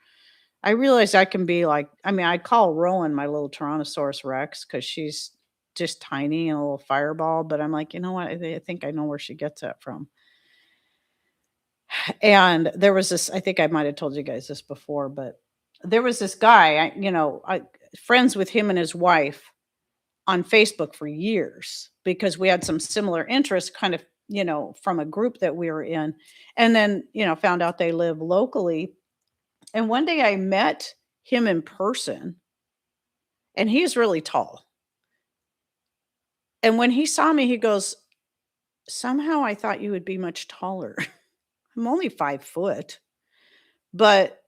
I realized I can be like, I mean, I call Rowan my little Tyrannosaurus Rex because she's just tiny and a little fireball. But I'm like, you know what? I think I know where she gets that from. And there was this, I think I might have told you guys this before, but there was this guy, I friends with him and his wife on Facebook for years because we had some similar interests kind of, from a group that we were in. And then, found out they live locally. And one day I met him in person and he's really tall. And when he saw me, he goes, "Somehow I thought you would be much taller." I'm only 5 foot, but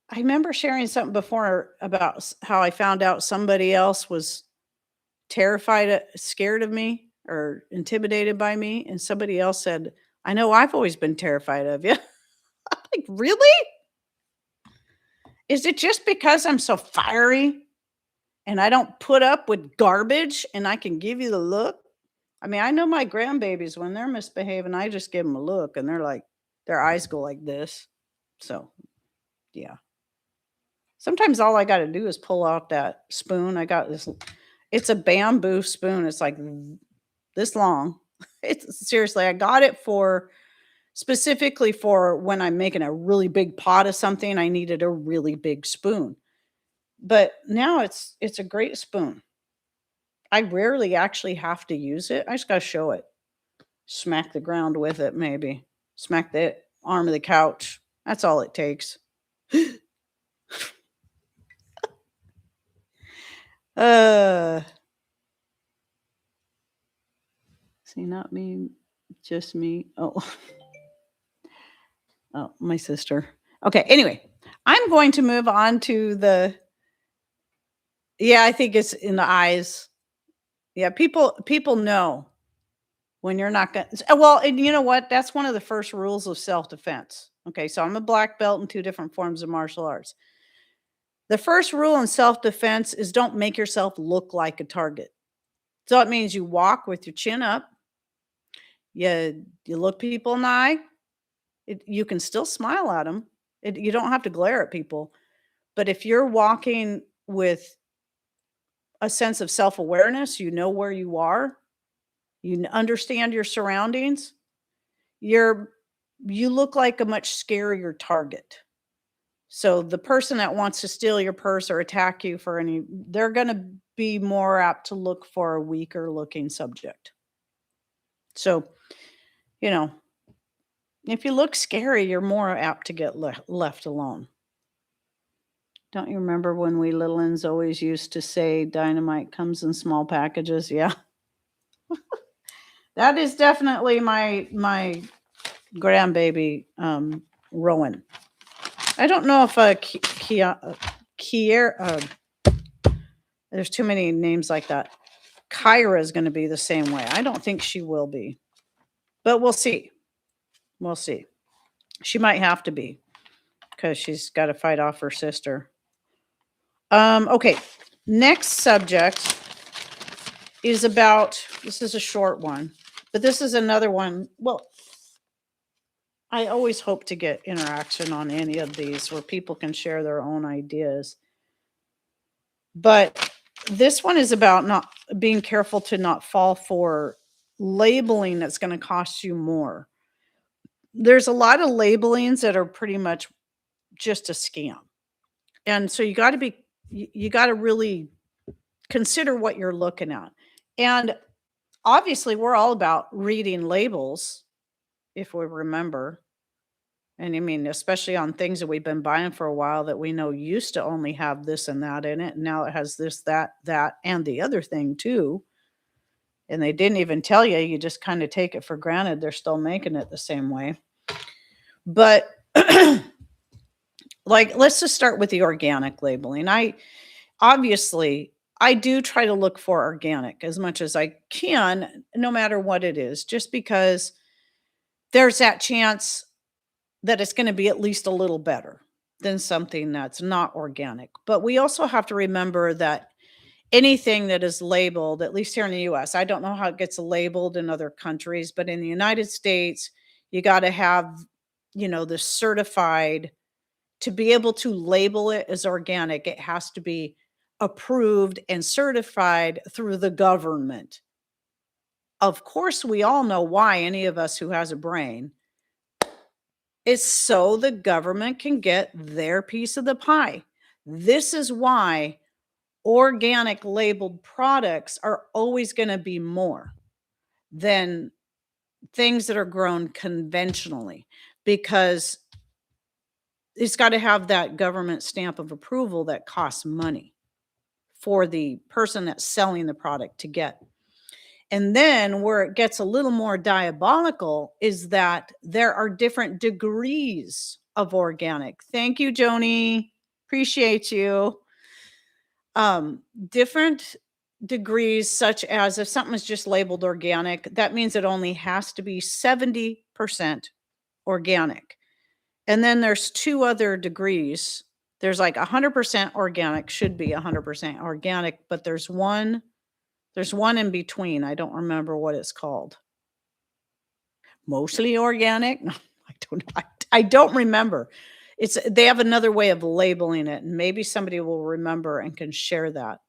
I remember sharing something before about how I found out somebody else was scared of me or intimidated by me. And somebody else said, "I know I've always been terrified of you." Like, really? Is it just because I'm so fiery and I don't put up with garbage and I can give you the look? I mean, I know my grandbabies, when they're misbehaving, I just give them a look and they're like, their eyes go like this. So, yeah. Sometimes all I got to do is pull out that spoon. I got this, it's a bamboo spoon. It's like this long. It's seriously, I got it specifically for when I'm making a really big pot of something. I needed a really big spoon. But now it's a great spoon. I rarely actually have to use it. I just got to show it. Smack the ground with it, maybe. Smack the arm of the couch. That's all it takes. Uh, see, not me, just me. Oh, oh, my sister. Okay, anyway, I'm going to move on to yeah, I think it's in the eyes. Yeah, people know when you're not gonna well, and you know what? That's one of the first rules of self-defense. Okay, so I'm a black belt in 2 different forms of martial arts. The first rule in self-defense is don't make yourself look like a target. So it means you walk with your chin up, you look people in the eye, you can still smile at them. You don't have to glare at people, but if you're walking with a sense of self-awareness, you know where you are, understand your surroundings, you're you look like a much scarier target. So the person that wants to steal your purse or attack you they're going to be more apt to look for a weaker looking subject. So, you know, if you look scary, you're more apt to get left alone. Don't you remember when we little uns always used to say dynamite comes in small packages? Yeah. That is definitely my grandbaby Rowan. I don't know if Kier there's too many names like that. Kyra is going to be the same way. I don't think she will be. But we'll see. We'll see. She might have to be because she's got to fight off her sister. Okay. Next subject is this is a short one, but this is another one. Well, I always hope to get interaction on any of these where people can share their own ideas. But this one is about not being careful to not fall for labeling that's going to cost you more. There's a lot of labelings that are pretty much just a scam. And so you got to really consider what you're looking at. And obviously we're all about reading labels if we remember. And I mean, especially on things that we've been buying for a while that we know used to only have this and that in it, and now it has this, that, and the other thing too. And they didn't even tell you, you just kind of take it for granted they're still making it the same way. But like, let's just start with the organic labeling. Obviously, I do try to look for organic as much as I can, no matter what it is, just because there's that chance that it's going to be at least a little better than something that's not organic. But we also have to remember that anything that is labeled, at least here in the US, I don't know how it gets labeled in other countries, but in the United States, you got to have, the certified to be able to label it as organic. It has to be approved and certified through the government. Of course, we all know why, any of us who has a brain. It's so the government can get their piece of the pie. This is why organic labeled products are always going to be more than things that are grown conventionally, because it's got to have that government stamp of approval that costs money for the person that's selling the product to get. And then where it gets a little more diabolical is that there are different degrees of organic. Thank you, Joni. Appreciate you. Different degrees, such as if something is just labeled organic, that means it only has to be 70% organic. And then there's two other degrees. There's like 100% organic, should be 100% organic, but there's one in between. I don't remember what it's called. Mostly organic? No, I don't remember. They have another way of labeling it, and maybe somebody will remember and can share that.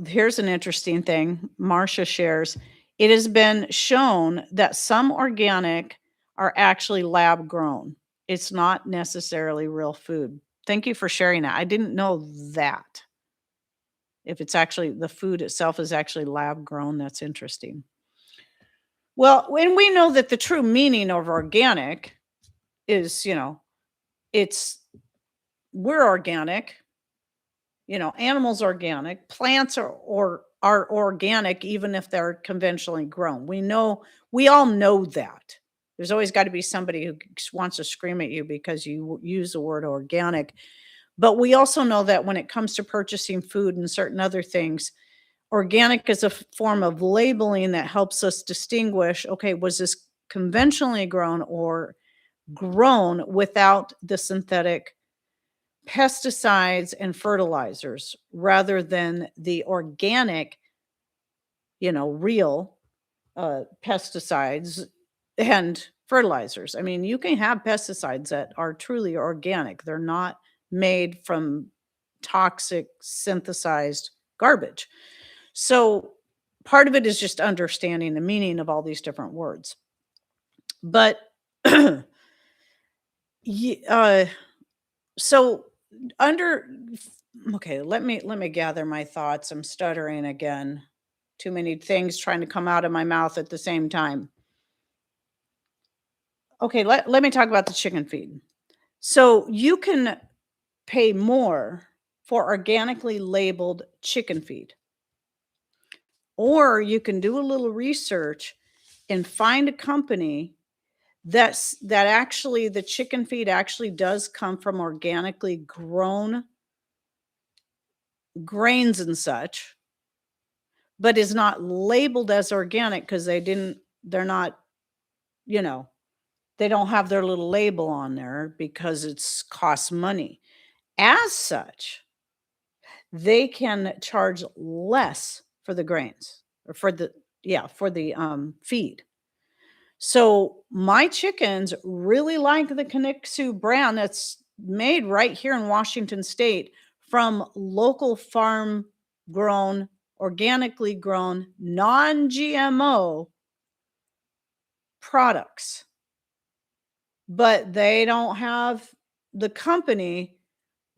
Here's an interesting thing. Marcia shares, it has been shown that some organic are actually lab grown. It's not necessarily real food. Thank you for sharing that. I didn't know that. If it's actually the food itself is actually lab grown, that's interesting. Well, when we know that the true meaning of organic is, we're organic, animals organic, plants are organic, even if they're conventionally grown. We all know that. There's always got to be somebody who wants to scream at you because you use the word organic. But we also know that when it comes to purchasing food and certain other things, organic is a form of labeling that helps us distinguish, okay, was this conventionally grown or grown without the synthetic pesticides and fertilizers, rather than the organic, real pesticides and fertilizers. I mean, you can have pesticides that are truly organic. They're not made from toxic synthesized garbage. So part of it is just understanding the meaning of all these different words. But so okay, let me gather my thoughts. I'm stuttering again. Too many things trying to come out of my mouth at the same time. Okay, let me talk about the chicken feed. So you can pay more for organically labeled chicken feed. Or you can do a little research and find a company that actually the chicken feed actually does come from organically grown grains and such, but is not labeled as organic because they're not, they don't have their little label on there because it's costs money. As such, they can charge less for the grains or for the feed. So my chickens really like the Kanixu brand that's made right here in Washington State from local farm grown, organically grown, non-GMO products. But they don't have, the company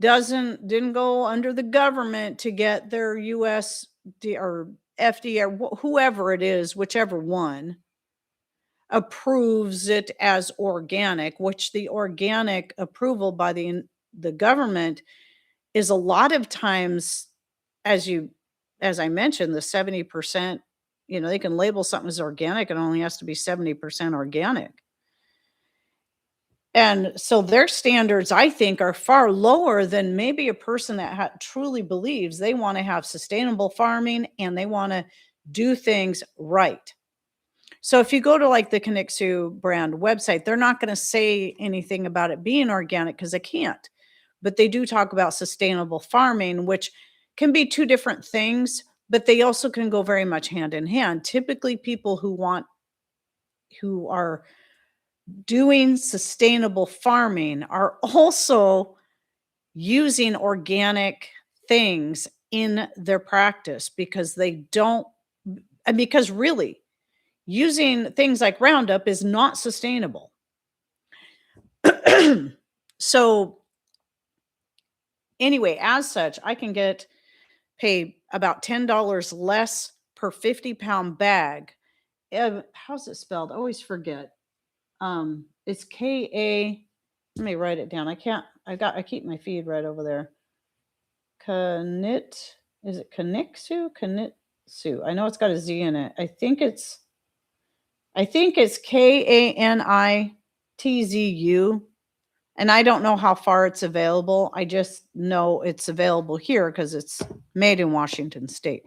didn't go under the government to get their US or FDA or whoever it is, whichever one, approves it as organic, which the organic approval by the government is a lot of times, as you as I mentioned, the 70%, they can label something as organic and it only has to be 70% organic. And so their standards, I think, are far lower than maybe a person that truly believes they want to have sustainable farming and they want to do things right. So if you go to like the Kanixu brand website, they're not going to say anything about it being organic because they can't. But they do talk about sustainable farming, which can be two different things, but they also can go very much hand in hand. Typically, people who are doing sustainable farming are also using organic things in their practice because they don't and because really using things like Roundup is not sustainable. So anyway, as such, I can pay about $10 less per 50-pound bag. How's it spelled? I always forget. It's K-A. Let me write it down. I keep my feed right over there. Is it Kanixu? Kanitsu. I know it's got a Z in it. I think it's Kanitzu. And I don't know how far it's available. I just know it's available here because it's made in Washington State.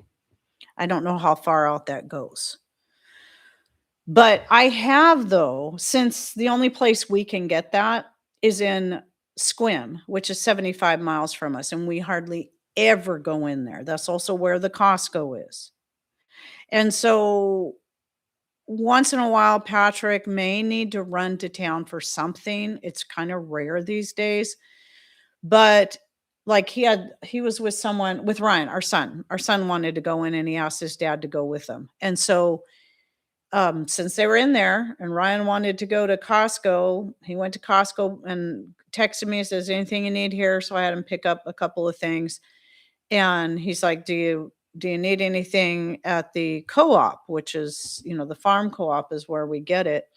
I don't know how far out that goes. But I have, though, since the only place we can get that is in Squim, which is 75 miles from us, and we hardly ever go in there. That's also where the Costco is. And so once in a while, Patrick may need to run to town for something. It's kind of rare these days. But like he was with Ryan, our son. Our son wanted to go in and he asked his dad to go with him. And so since they were in there and Ryan wanted to go to Costco, he went to Costco and texted me, says, anything you need here? So I had him pick up a couple of things. And he's like, do you need anything at the co-op, which is, the farm co-op is where we get it.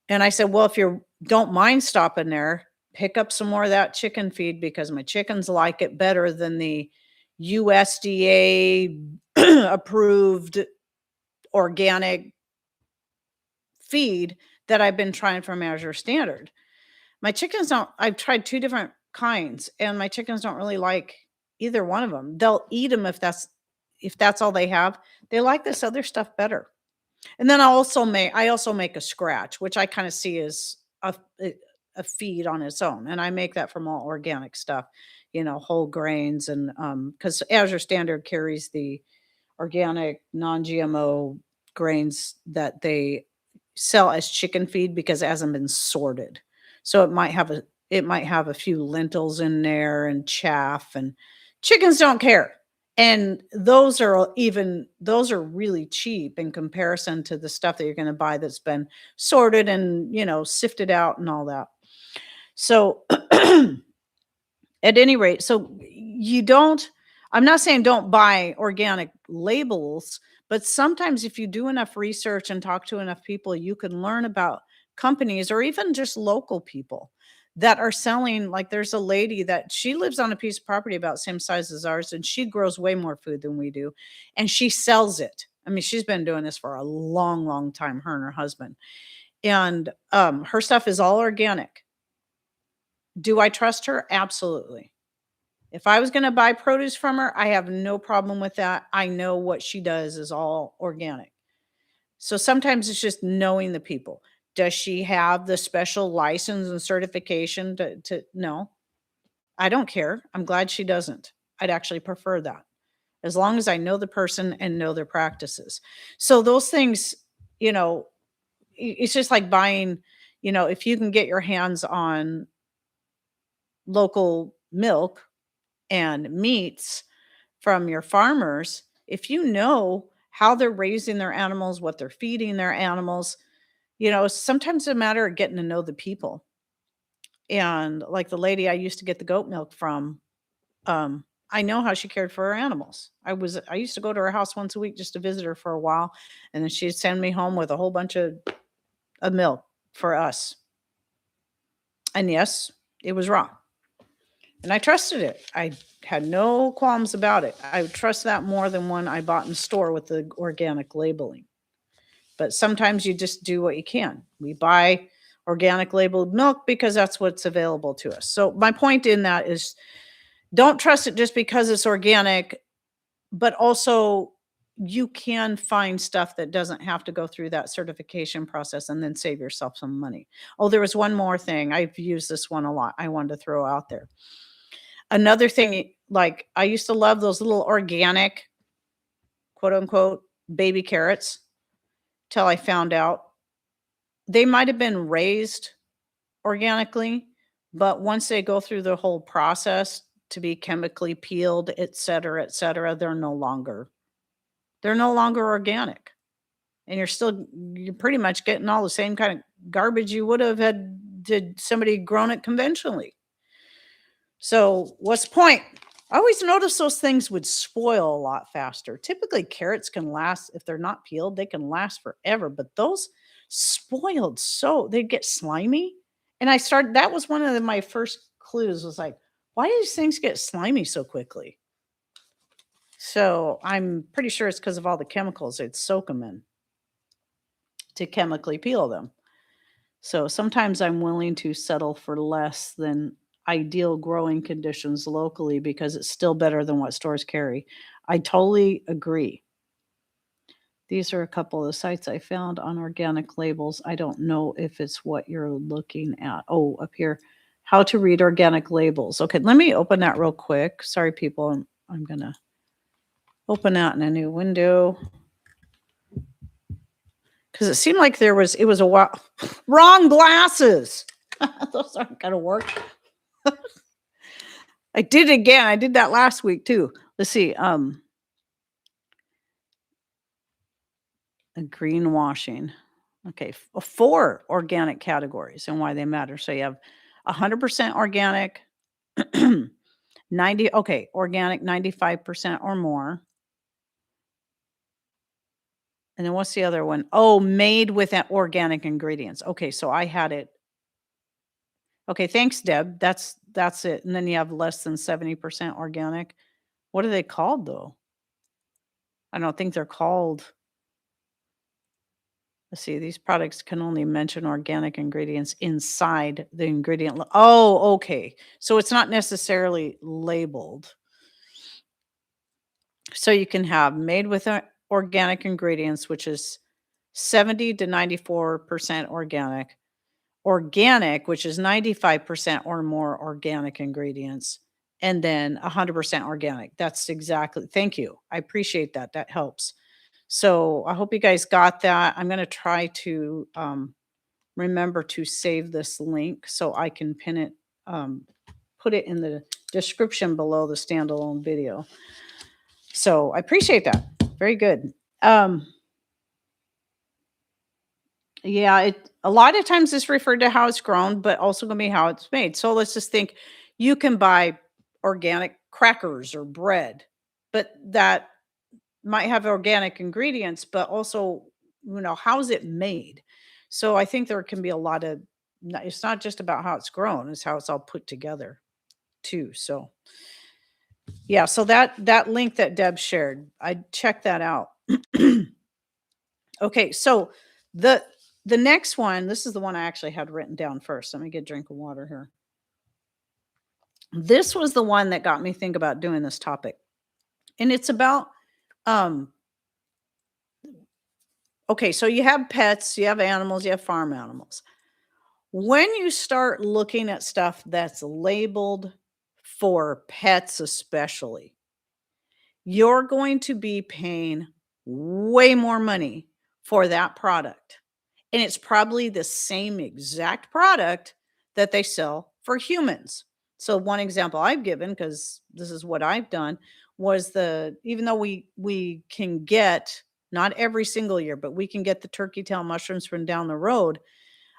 And I said, well, if you don't mind stopping there, pick up some more of that chicken feed because my chickens like it better than the USDA approved organic feed that I've been trying from Azure Standard. I've tried two different kinds and my chickens don't really like either one of them. They'll eat them if that's all they have. They like this other stuff better. And then I also make a scratch, which I kind of see as a feed on its own. And I make that from all organic stuff, whole grains and because Azure Standard carries the organic non-GMO grains that they sell as chicken feed because it hasn't been sorted. So it might have a few lentils in there and chaff, and chickens don't care. And those are really cheap in comparison to the stuff that you're going to buy that's been sorted and, sifted out and all that. So at any rate, I'm not saying don't buy organic labels, but sometimes if you do enough research and talk to enough people, you can learn about companies or even just local people that are selling. Like there's a lady that she lives on a piece of property about the same size as ours, and she grows way more food than we do. And she sells it. I mean, she's been doing this for a long, long time, her and her husband. And her stuff is all organic. Do I trust her? Absolutely. If I was going to buy produce from her, I have no problem with that. I know what she does is all organic. So sometimes it's just knowing the people. Does she have the special license and certification to no? I don't care. I'm glad she doesn't. I'd actually prefer that. As long as I know the person and know their practices. So those things, it's just like buying, if you can get your hands on local milk and meats from your farmers, if you know how they're raising their animals, what they're feeding their animals, sometimes it's a matter of getting to know the people. And like the lady I used to get the goat milk from, I know how she cared for her animals. I used to go to her house once a week just to visit her for a while, and then she'd send me home with a whole bunch of of milk for us. And yes, it was raw. And I trusted it. I had no qualms about it. I would trust that more than one I bought in store with the organic labeling. But sometimes you just do what you can. We buy organic labeled milk because that's what's available to us. So my point in that is don't trust it just because it's organic, but also you can find stuff that doesn't have to go through that certification process and then save yourself some money. Oh, there was one more thing. I've used this one a lot. I wanted to throw out there. Another thing, like I used to love those little organic, quote unquote, baby carrots till I found out they might have been raised organically, but once they go through the whole process to be chemically peeled, et cetera, they're no longer organic. And you're pretty much getting all the same kind of garbage you would have had did somebody grown it conventionally. So what's the point? I always noticed those things would spoil a lot faster. Typically, carrots can last, if they're not peeled, they can last forever. But those spoiled so they'd get slimy. And that was one of my first clues was like, why do these things get slimy so quickly? So I'm pretty sure it's because of all the chemicals they'd soak them in to chemically peel them. So sometimes I'm willing to settle for less than ideal growing conditions locally because it's still better than what stores carry. I totally agree. These are a couple of the sites I found on organic labels. I don't know if it's what you're looking at. Oh, up here, how to read organic labels. Okay, let me open that real quick. Sorry, people. I'm going to open that in a new window. Because it seemed like it was a while. Wrong glasses. Those aren't going to work. I did it again. I did that last week too. Let's see. Greenwashing. Okay, 4 organic categories and why they matter. So you have 100% organic, 90. Okay, organic 95% or more. And then what's the other one? Oh, made with organic ingredients. Okay, so I had it. Okay, thanks, Deb. That's it. And then you have less than 70% organic. What are they called though? I don't think they're called. Let's see, these products can only mention organic ingredients inside the ingredient. Oh, okay. So it's not necessarily labeled. So you can have made with organic ingredients, which is 70 to 94% organic. Organic, which is 95% or more organic ingredients, and then 100% organic. That's exactly. Thank you. I appreciate that. That helps. So I hope you guys got that. I'm going to try to remember to save this link so I can pin it, put it in the description below the standalone video. So I appreciate that. Very good. Yeah, a lot of times it's referred to how it's grown, but also going to be how it's made. So let's just think you can buy organic crackers or bread, but that might have organic ingredients, but also, how's it made? So I think there can be a lot of, it's not just about how it's grown, it's how it's all put together too. So yeah, so that link that Deb shared, I checked that out. Okay, so the next one, this is the one I actually had written down first. Let me get a drink of water here. This was the one that got me think about doing this topic. And it's about okay, so you have pets, you have animals, you have farm animals. When you start looking at stuff that's labeled for pets especially, you're going to be paying way more money for that product. And it's probably the same exact product that they sell for humans. So one example I've given, because this is what I've done, was even though we can get, not every single year, but we can get the turkey tail mushrooms from down the road.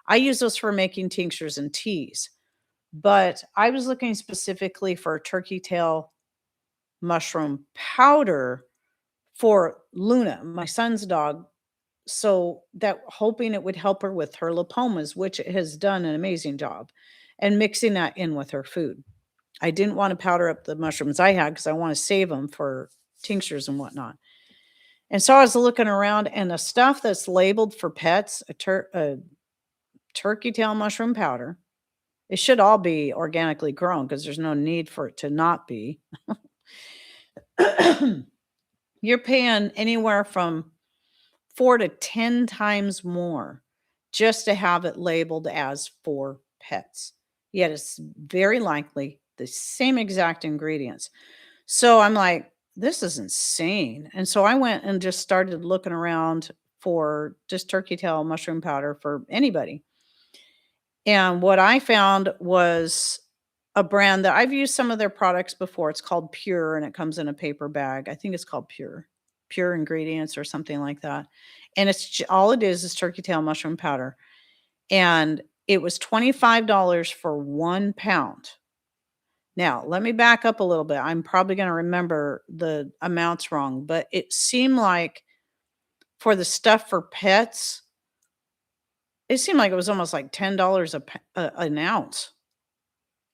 I use those for making tinctures and teas. But I was looking specifically for turkey tail mushroom powder for Luna, my son's dog. so that hoping it would help her with her lipomas, which it has done an amazing job, and mixing that in with her food. I didn't want to powder up the mushrooms I had because I want to save them for tinctures and whatnot. And so I was looking around, and the stuff that's labeled for pets, a turkey tail mushroom powder, it should all be organically grown because there's no need for it to not be. You're paying anywhere from 4 to 10 times more just to have it labeled as for pets. Yet it's very likely the same exact ingredients. So I'm like, this is insane. And so I went and just started looking around for just turkey tail mushroom powder for anybody. And what I found was a brand that I've used some of their products before. It's called Pure and it comes in a paper bag. I think it's called Pure Ingredients or something like that. And all it is turkey tail mushroom powder. And it was $25 for 1 pound. Now, let me back up a little bit. I'm probably going to remember the amounts wrong, but it seemed like for the stuff for pets, it seemed like it was almost like $10 an ounce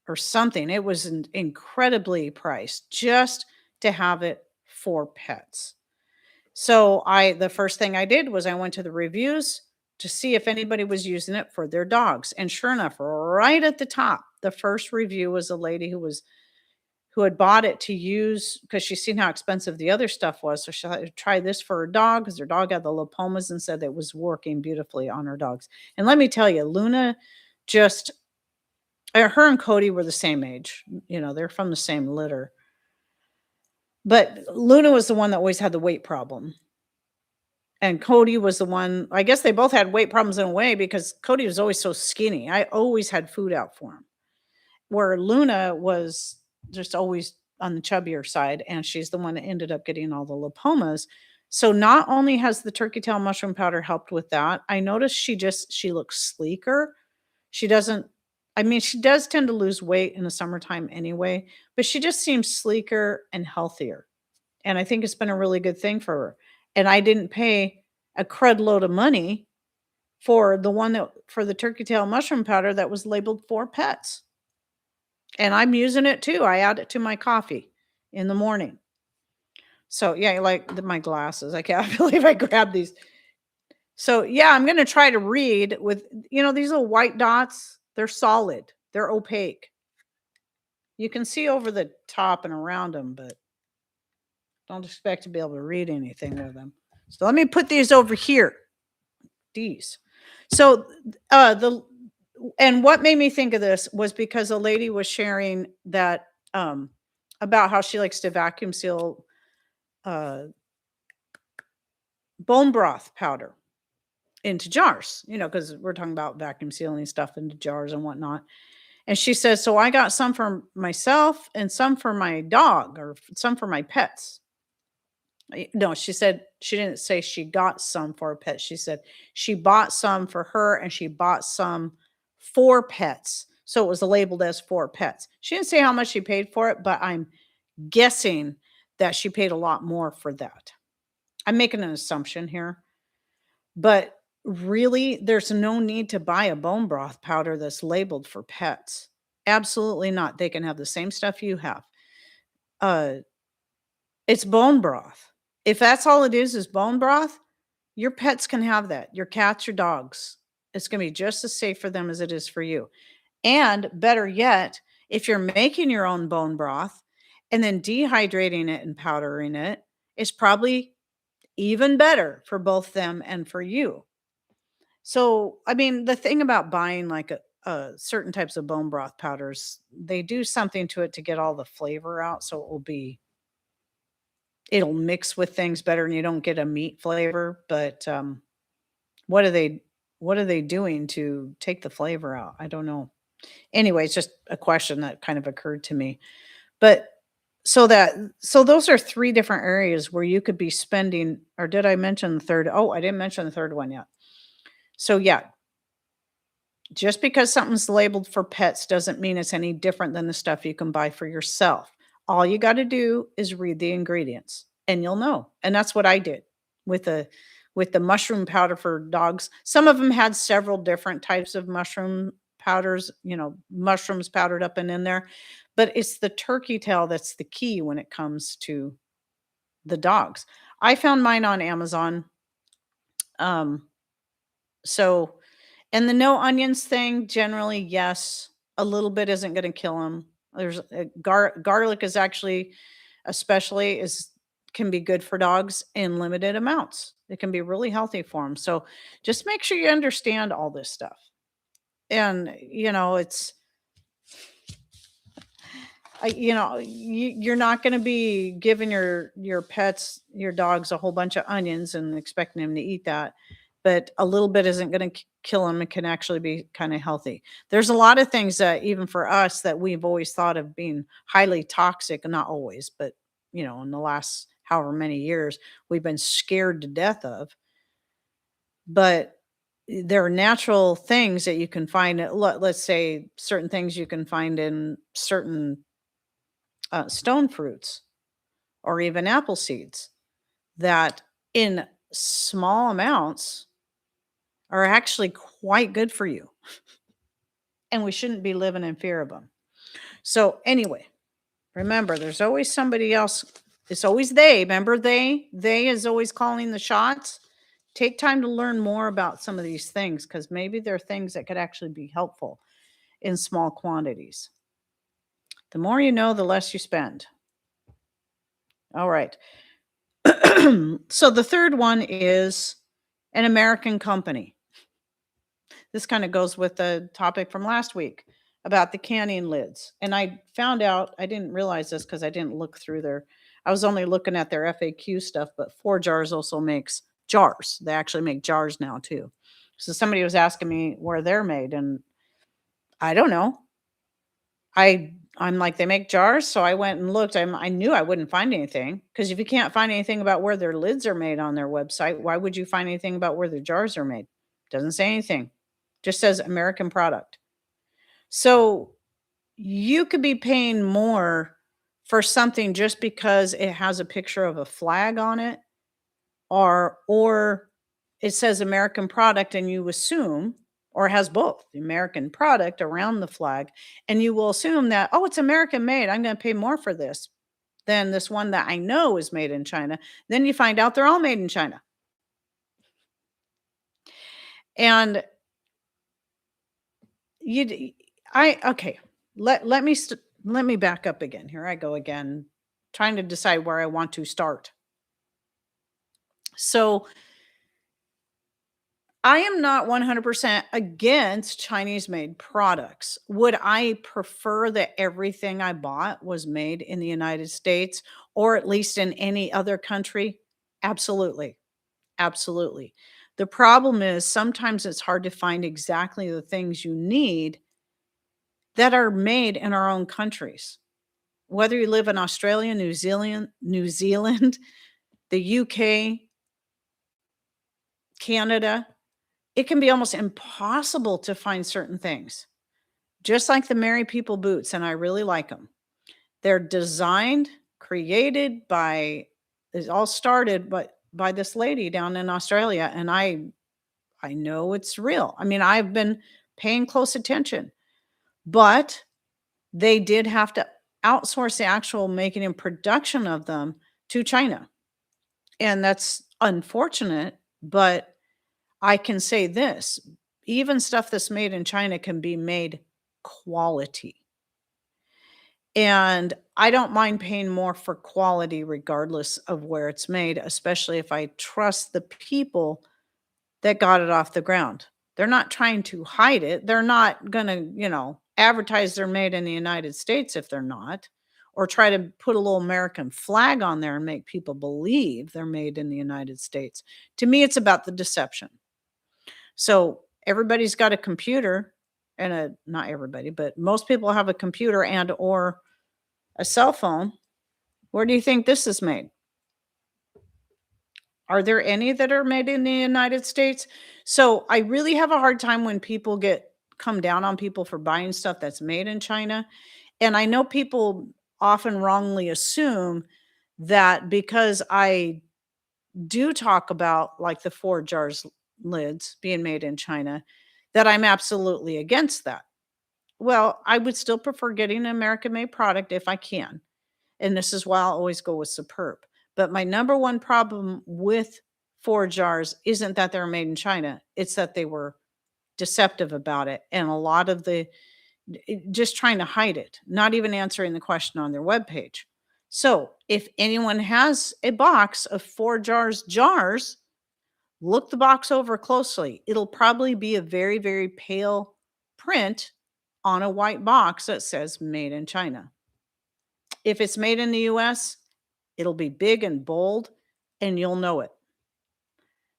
or something. It was incredibly priced just to have it for pets. So the first thing I did was I went to the reviews to see if anybody was using it for their dogs. And sure enough, right at the top, the first review was a lady who had bought it to use because she's seen how expensive the other stuff was. So she thought to try this for her dog because her dog had the lipomas and said it was working beautifully on her dogs. And let me tell you, Luna just, her and Cody were the same age. They're from the same litter. But Luna was the one that always had the weight problem. And Cody was the one, I guess they both had weight problems in a way because Cody was always so skinny. I always had food out for him. Where Luna was just always on the chubbier side, and she's the one that ended up getting all the lipomas. So not only has the turkey tail mushroom powder helped with that, I noticed she looks sleeker. She doesn't, I mean, she does tend to lose weight in the summertime anyway, but she just seems sleeker and healthier. And I think it's been a really good thing for her. And I didn't pay a crud load of money for the turkey tail mushroom powder that was labeled for pets. And I'm using it too. I add it to my coffee in the morning. So yeah, like my glasses. I can't believe I grabbed these. So yeah, I'm going to try to read with, these little white dots. They're solid. They're opaque. You can see over the top and around them, but don't expect to be able to read anything with them. So let me put these over here. These. So and what made me think of this was because a lady was sharing that about how she likes to vacuum seal bone broth powder into jars, because we're talking about vacuum sealing stuff into jars and whatnot. And she says, so I got some for myself and some for my dog or some for my pets. No, she said she didn't say she got some for a pet. She said she bought some for her and she bought some for pets. So it was labeled as for pets. She didn't say how much she paid for it, but I'm guessing that she paid a lot more for that. I'm making an assumption here. But really, there's no need to buy a bone broth powder that's labeled for pets. Absolutely not. They can have the same stuff you have. It's bone broth. If that's all it is bone broth, your pets can have that. Your cats, your dogs. It's going to be just as safe for them as it is for you. And better yet, if you're making your own bone broth and then dehydrating it and powdering it, it's probably even better for both them and for you. So, I mean, the thing about buying like certain types of bone broth powders, they do something to it to get all the flavor out. So it'll mix with things better and you don't get a meat flavor. But what are they doing to take the flavor out? I don't know. Anyway, it's just a question that kind of occurred to me. But so those are 3 different areas where you could be spending, or did I mention the third? Oh, I didn't mention the third one yet. So yeah, just because something's labeled for pets doesn't mean it's any different than the stuff you can buy for yourself. All you got to do is read the ingredients and you'll know. And that's what I did with with the mushroom powder for dogs. Some of them had several different types of mushroom powders, mushrooms powdered up and in there, but it's the turkey tail that's the key when it comes to the dogs. I found mine on Amazon. Um, so and the no onions thing, generally, yes, a little bit isn't gonna kill kill them. There's garlic is actually especially is can be good for dogs in limited amounts. It can be really healthy for them. So just make sure you understand all this stuff. And, it's you're not gonna be giving your pets, your dogs, a whole bunch of onions and expecting them to eat that, but a little bit isn't gonna kill them. It can actually be kinda healthy. There's a lot of things that even for us that we've always thought of being highly toxic, not always, but, in the last however many years, we've been scared to death of, but there are natural things that you can find, let's say certain things you can find in certain stone fruits or even apple seeds that in small amounts are actually quite good for you. And we shouldn't be living in fear of them. So, anyway, remember, there's always somebody else. It's always they. Remember, they is always calling the shots. Take time to learn more about some of these things because maybe they're things that could actually be helpful in small quantities. The more you know, the less you spend. All right. So the third one is an American company. This kind of goes with the topic from last week about the canning lids. And I found out, I didn't realize this because I didn't look through I was only looking at their FAQ stuff, but Four Jars also makes jars. They actually make jars now too. So somebody was asking me where they're made, and I don't know. I'm like, "They make jars?" So I went and looked. I knew I wouldn't find anything because if you can't find anything about where their lids are made on their website, why would you find anything about where their jars are made? Doesn't say anything. Just says American product. So you could be paying more for something just because it has a picture of a flag on it, or it says American product and you assume, or has both the American product around the flag, and you will assume that, oh, it's American made. I'm going to pay more for this than this one that I know is made in China. Then you find out they're all made in China. And you, okay, let me back up again. Here I go again, trying to decide where I want to start. So I am not 100% against Chinese made products. Would I prefer that everything I bought was made in the United States or at least in any other country? Absolutely. Absolutely. The problem is sometimes it's hard to find exactly the things you need that are made in our own countries. Whether you live in Australia, New Zealand, the UK, Canada, it can be almost impossible to find certain things. Just like the Merry People boots, and I really like them. They're designed, created by it all started by this lady down in Australia, and I know it's real. I mean, I've been paying close attention, but they did have to outsource the actual making and production of them to China. And that's unfortunate, but I can say this, even stuff that's made in China can be made quality. And I don't mind paying more for quality regardless of where it's made, especially if I trust the people that got it off the ground. They're not trying to hide it. They're not going to, advertise they're made in the United States if they're not, or try to put a little American flag on there and make people believe they're made in the United States. To me, it's about the deception. So everybody's got a computer and not everybody, but most people have a computer and or a cell phone. Where do you think this is made? Are there any that are made in the United States? So I really have a hard time when people come down on people for buying stuff that's made in China. And I know people often wrongly assume that because I do talk about like the 4 jars lids being made in China, that I'm absolutely against that. Well, I would still prefer getting an American made product if I can. And this is why I'll always go with Superb. But my number one problem with 4 jars isn't that they're made in China. It's that they were deceptive about it. And a lot of just trying to hide it, not even answering the question on their webpage. So if anyone has a box of 4 jars, look the box over closely. It'll probably be a very, very pale print on a white box that says made in China. If it's made in the US, it'll be big and bold and you'll know it.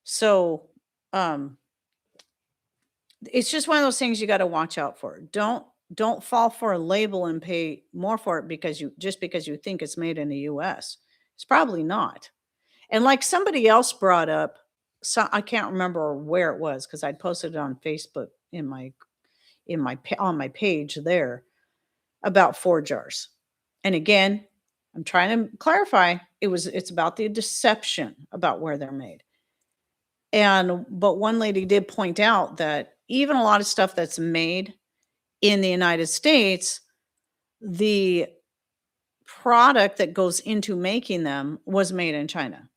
So, it's just one of those things you got to watch out for. Don't fall for a label and pay more for it because you think it's made in the US. It's probably not. And like somebody else brought up, so I can't remember where it was because I'd posted it on Facebook on my page there about 4 jars. And again, I'm trying to clarify, it's about the deception about where they're made. But one lady did point out that even a lot of stuff that's made in the United States, the product that goes into making them was made in China.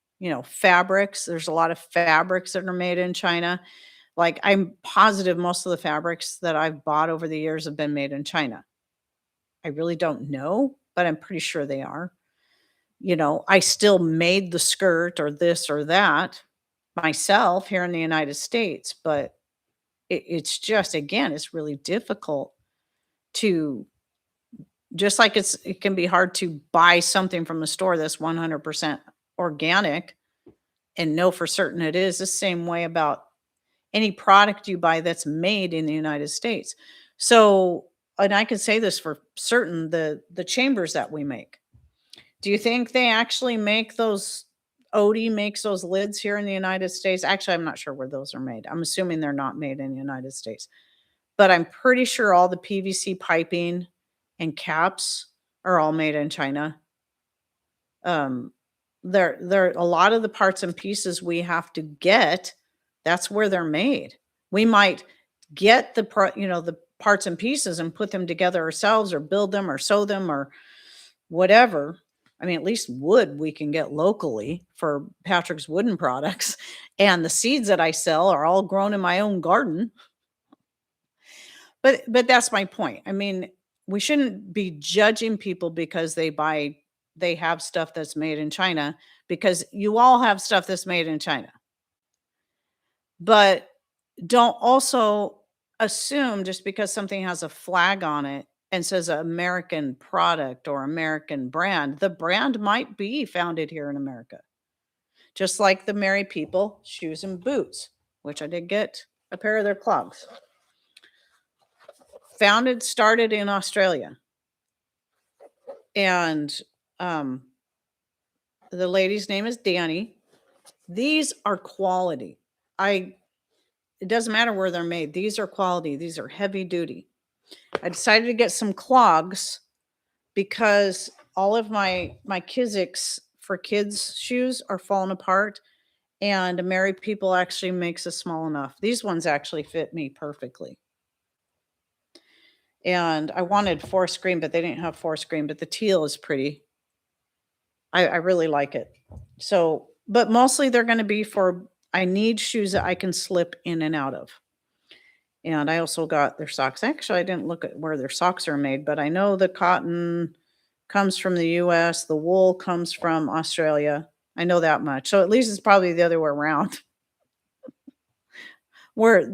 Fabrics, there's a lot of fabrics that are made in China. Like, I'm positive most of the fabrics that I've bought over the years have been made in China. I really don't know, but I'm pretty sure they are. I still made the skirt or this or that myself here in the United States, but it's just, again, it's really difficult to, just like it can be hard to buy something from a store that's 100% organic and know for certain it is, the same way about any product you buy that's made in the United States. So, and I can say this for certain, the chambers that we make. Do you think they actually make those Odie makes those lids here in the United States? Actually, I'm not sure where those are made. I'm assuming they're not made in the United States. But I'm pretty sure all the PVC piping and caps are all made in China. There a lot of the parts and pieces we have to get, that's where they're made. We might get the parts and pieces and put them together ourselves or build them or sew them or whatever. I mean, at least wood we can get locally for Patrick's Wooden Products, and the seeds that I sell are all grown in my own garden. But that's my point. I mean, we shouldn't be judging people because they have stuff that's made in China, because you all have stuff that's made in China. But don't also assume just because something has a flag on it and says American product or American brand, the brand might be founded here in America. Just like the Merry People shoes and boots, which I did get a pair of their clogs. Started in Australia. And the lady's name is Danny. These are quality. It doesn't matter where they're made. These are quality. These are heavy duty. I decided to get some clogs because all of my Kizik's for kids shoes are falling apart, and Merry People actually makes a small enough. These ones actually fit me perfectly. And I wanted forest green, but they didn't have forest green, but the teal is pretty. I really like it. So, but mostly they're going to be I need shoes that I can slip in and out of. And I also got their socks. Actually, I didn't look at where their socks are made, but I know the cotton comes from the US, the wool comes from Australia. I know that much. So at least it's probably the other way around. Where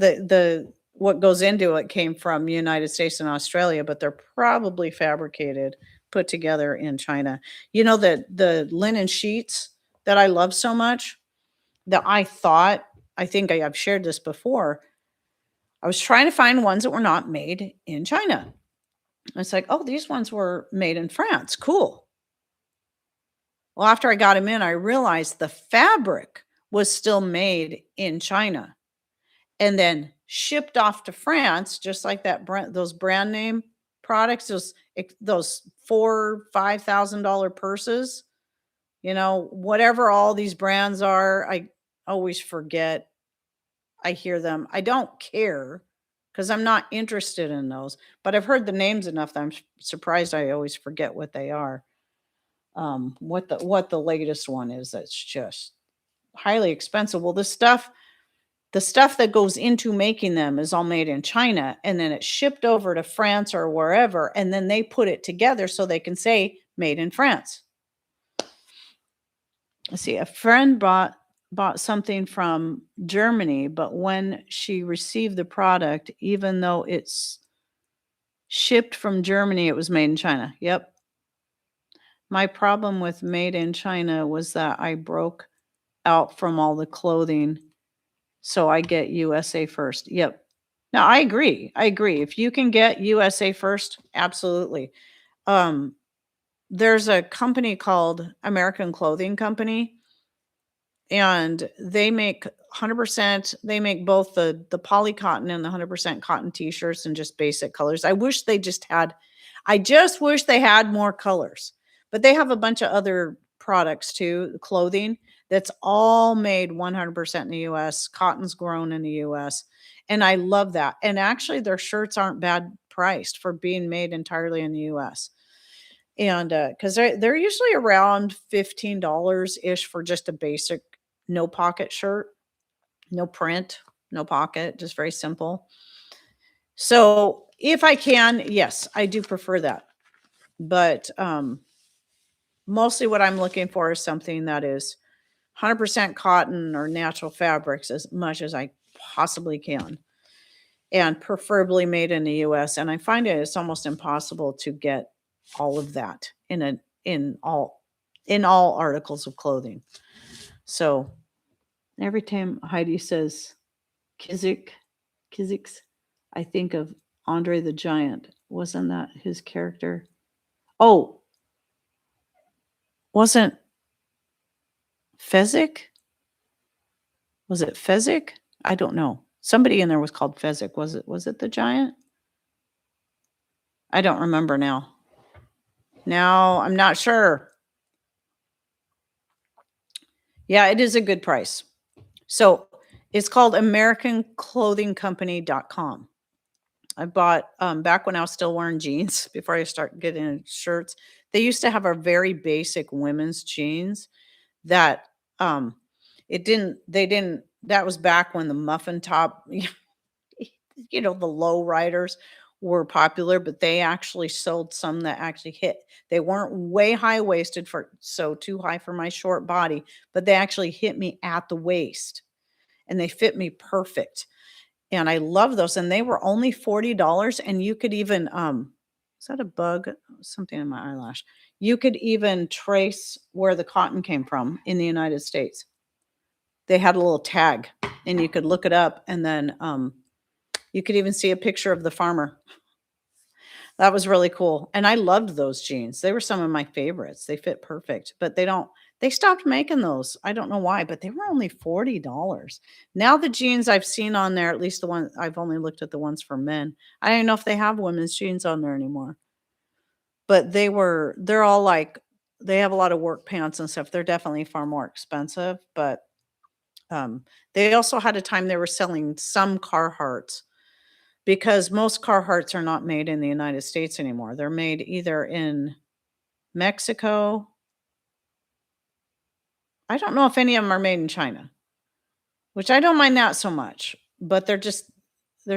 what goes into it came from the United States and Australia, but they're probably fabricated, put together in China. The linen sheets that I love so much, that I think I've shared this before. I was trying to find ones that were not made in China. It's like, oh, these ones were made in France. Cool. Well, after I got them in, I realized the fabric was still made in China and then shipped off to France, just like those brand name products, those $4,000-$5,000 purses. Whatever all these brands are, I always forget. I hear them. I don't care because I'm not interested in those, but I've heard the names enough that I'm surprised I always forget what they are. What the latest one is that's just highly expensive. Well, the stuff that goes into making them is all made in China, and then it's shipped over to France or wherever, and then they put it together so they can say made in France. Let's see, a friend bought something from Germany, but when she received the product, even though it's shipped from Germany, it was made in China. Yep. My problem with made in China was that I broke out from all the clothing, so I get USA first. Yep. Now I agree. I agree. If you can get USA first, absolutely. Um, there's a company called American Clothing Company, and they make 100%. They make both the poly cotton and the 100% cotton t-shirts in just basic colors. I just wish they had more colors, but they have a bunch of other products too, clothing that's all made 100% in the US. Cotton's grown in the US. And I love that. And actually their shirts aren't bad priced for being made entirely in the US. And because they're usually around $15 ish for just a basic no pocket shirt, no print, no pocket, just very simple. So if I can, yes, I do prefer that. But mostly what I'm looking for is something that is 100% cotton or natural fabrics as much as I possibly can, and preferably made in the US. And I find it's almost impossible to get all of that in all articles of clothing. So every time Heidi says Kizik's, I think of Andre the Giant. Wasn't that his character? Oh, wasn't Fezzik? Was it Fezzik? I don't know. Somebody in there was called Fezzik. Was it the giant? I don't remember now. Now I'm not sure. Yeah, it is a good price. So it's called AmericanClothingCompany.com. I bought back when I was still wearing jeans before I start getting shirts. They used to have a very basic women's jeans that it didn't they didn't that was back when the muffin top the low riders were popular, but they actually sold some that actually hit. They weren't way high waisted so too high for my short body, but they actually hit me at the waist and they fit me perfect. And I love those. And they were only $40. And you could even is that a bug? Something in my eyelash. You could even trace where the cotton came from in the United States. They had a little tag and you could look it up, and then you could even see a picture of the farmer. That was really cool. And I loved those jeans. They were some of my favorites. They fit perfect, but they stopped making those. I don't know why, but they were only $40. Now the jeans I've seen on there, at least the one I've only looked at the ones for men. I don't know if they have women's jeans on there anymore. But they're all like they have a lot of work pants and stuff. They're definitely far more expensive, but they also had a time they were selling some Carhartts, because most Carhartts are not made in the United States anymore. They're made either in Mexico. I don't know if any of them are made in China, which I don't mind that so much, but there's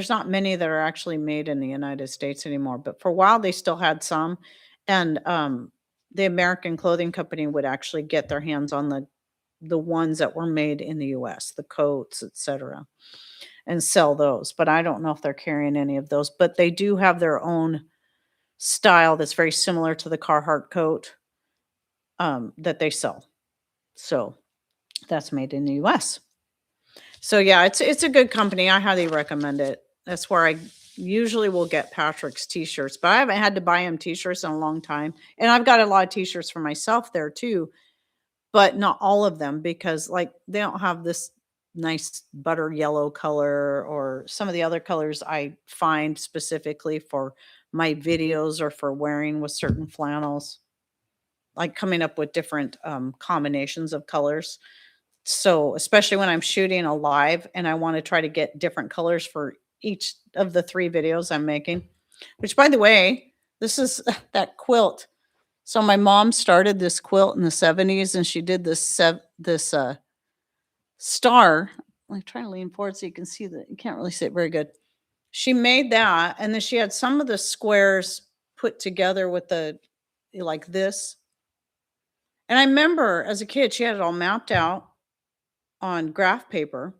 not many that are actually made in the United States anymore. But for a while, they still had some, and the American Clothing Company would actually get their hands on the ones that were made in the US, the coats, etc., and sell those. But I don't know if they're carrying any of those. But they do have their own style that's very similar to the Carhartt coat that they sell. So that's made in the US. So yeah, it's a good company. I highly recommend it. That's where I usually will get Patrick's t-shirts, but I haven't had to buy him t-shirts in a long time. And I've got a lot of t-shirts for myself there too, but not all of them, because like they don't have this nice butter yellow color or some of the other colors I find specifically for my videos or for wearing with certain flannels. like coming up with different combinations of colors. So, especially when I'm shooting a live and I want to try to get different colors for each of the 3 videos I'm making, which by the way, this is that quilt. So my mom started this quilt in the 70s and she did this star. I'm trying to lean forward so you can see that. You can't really see it very good. She made that and then she had some of the squares put together with the like this. And I remember as a kid she had it all mapped out on graph paper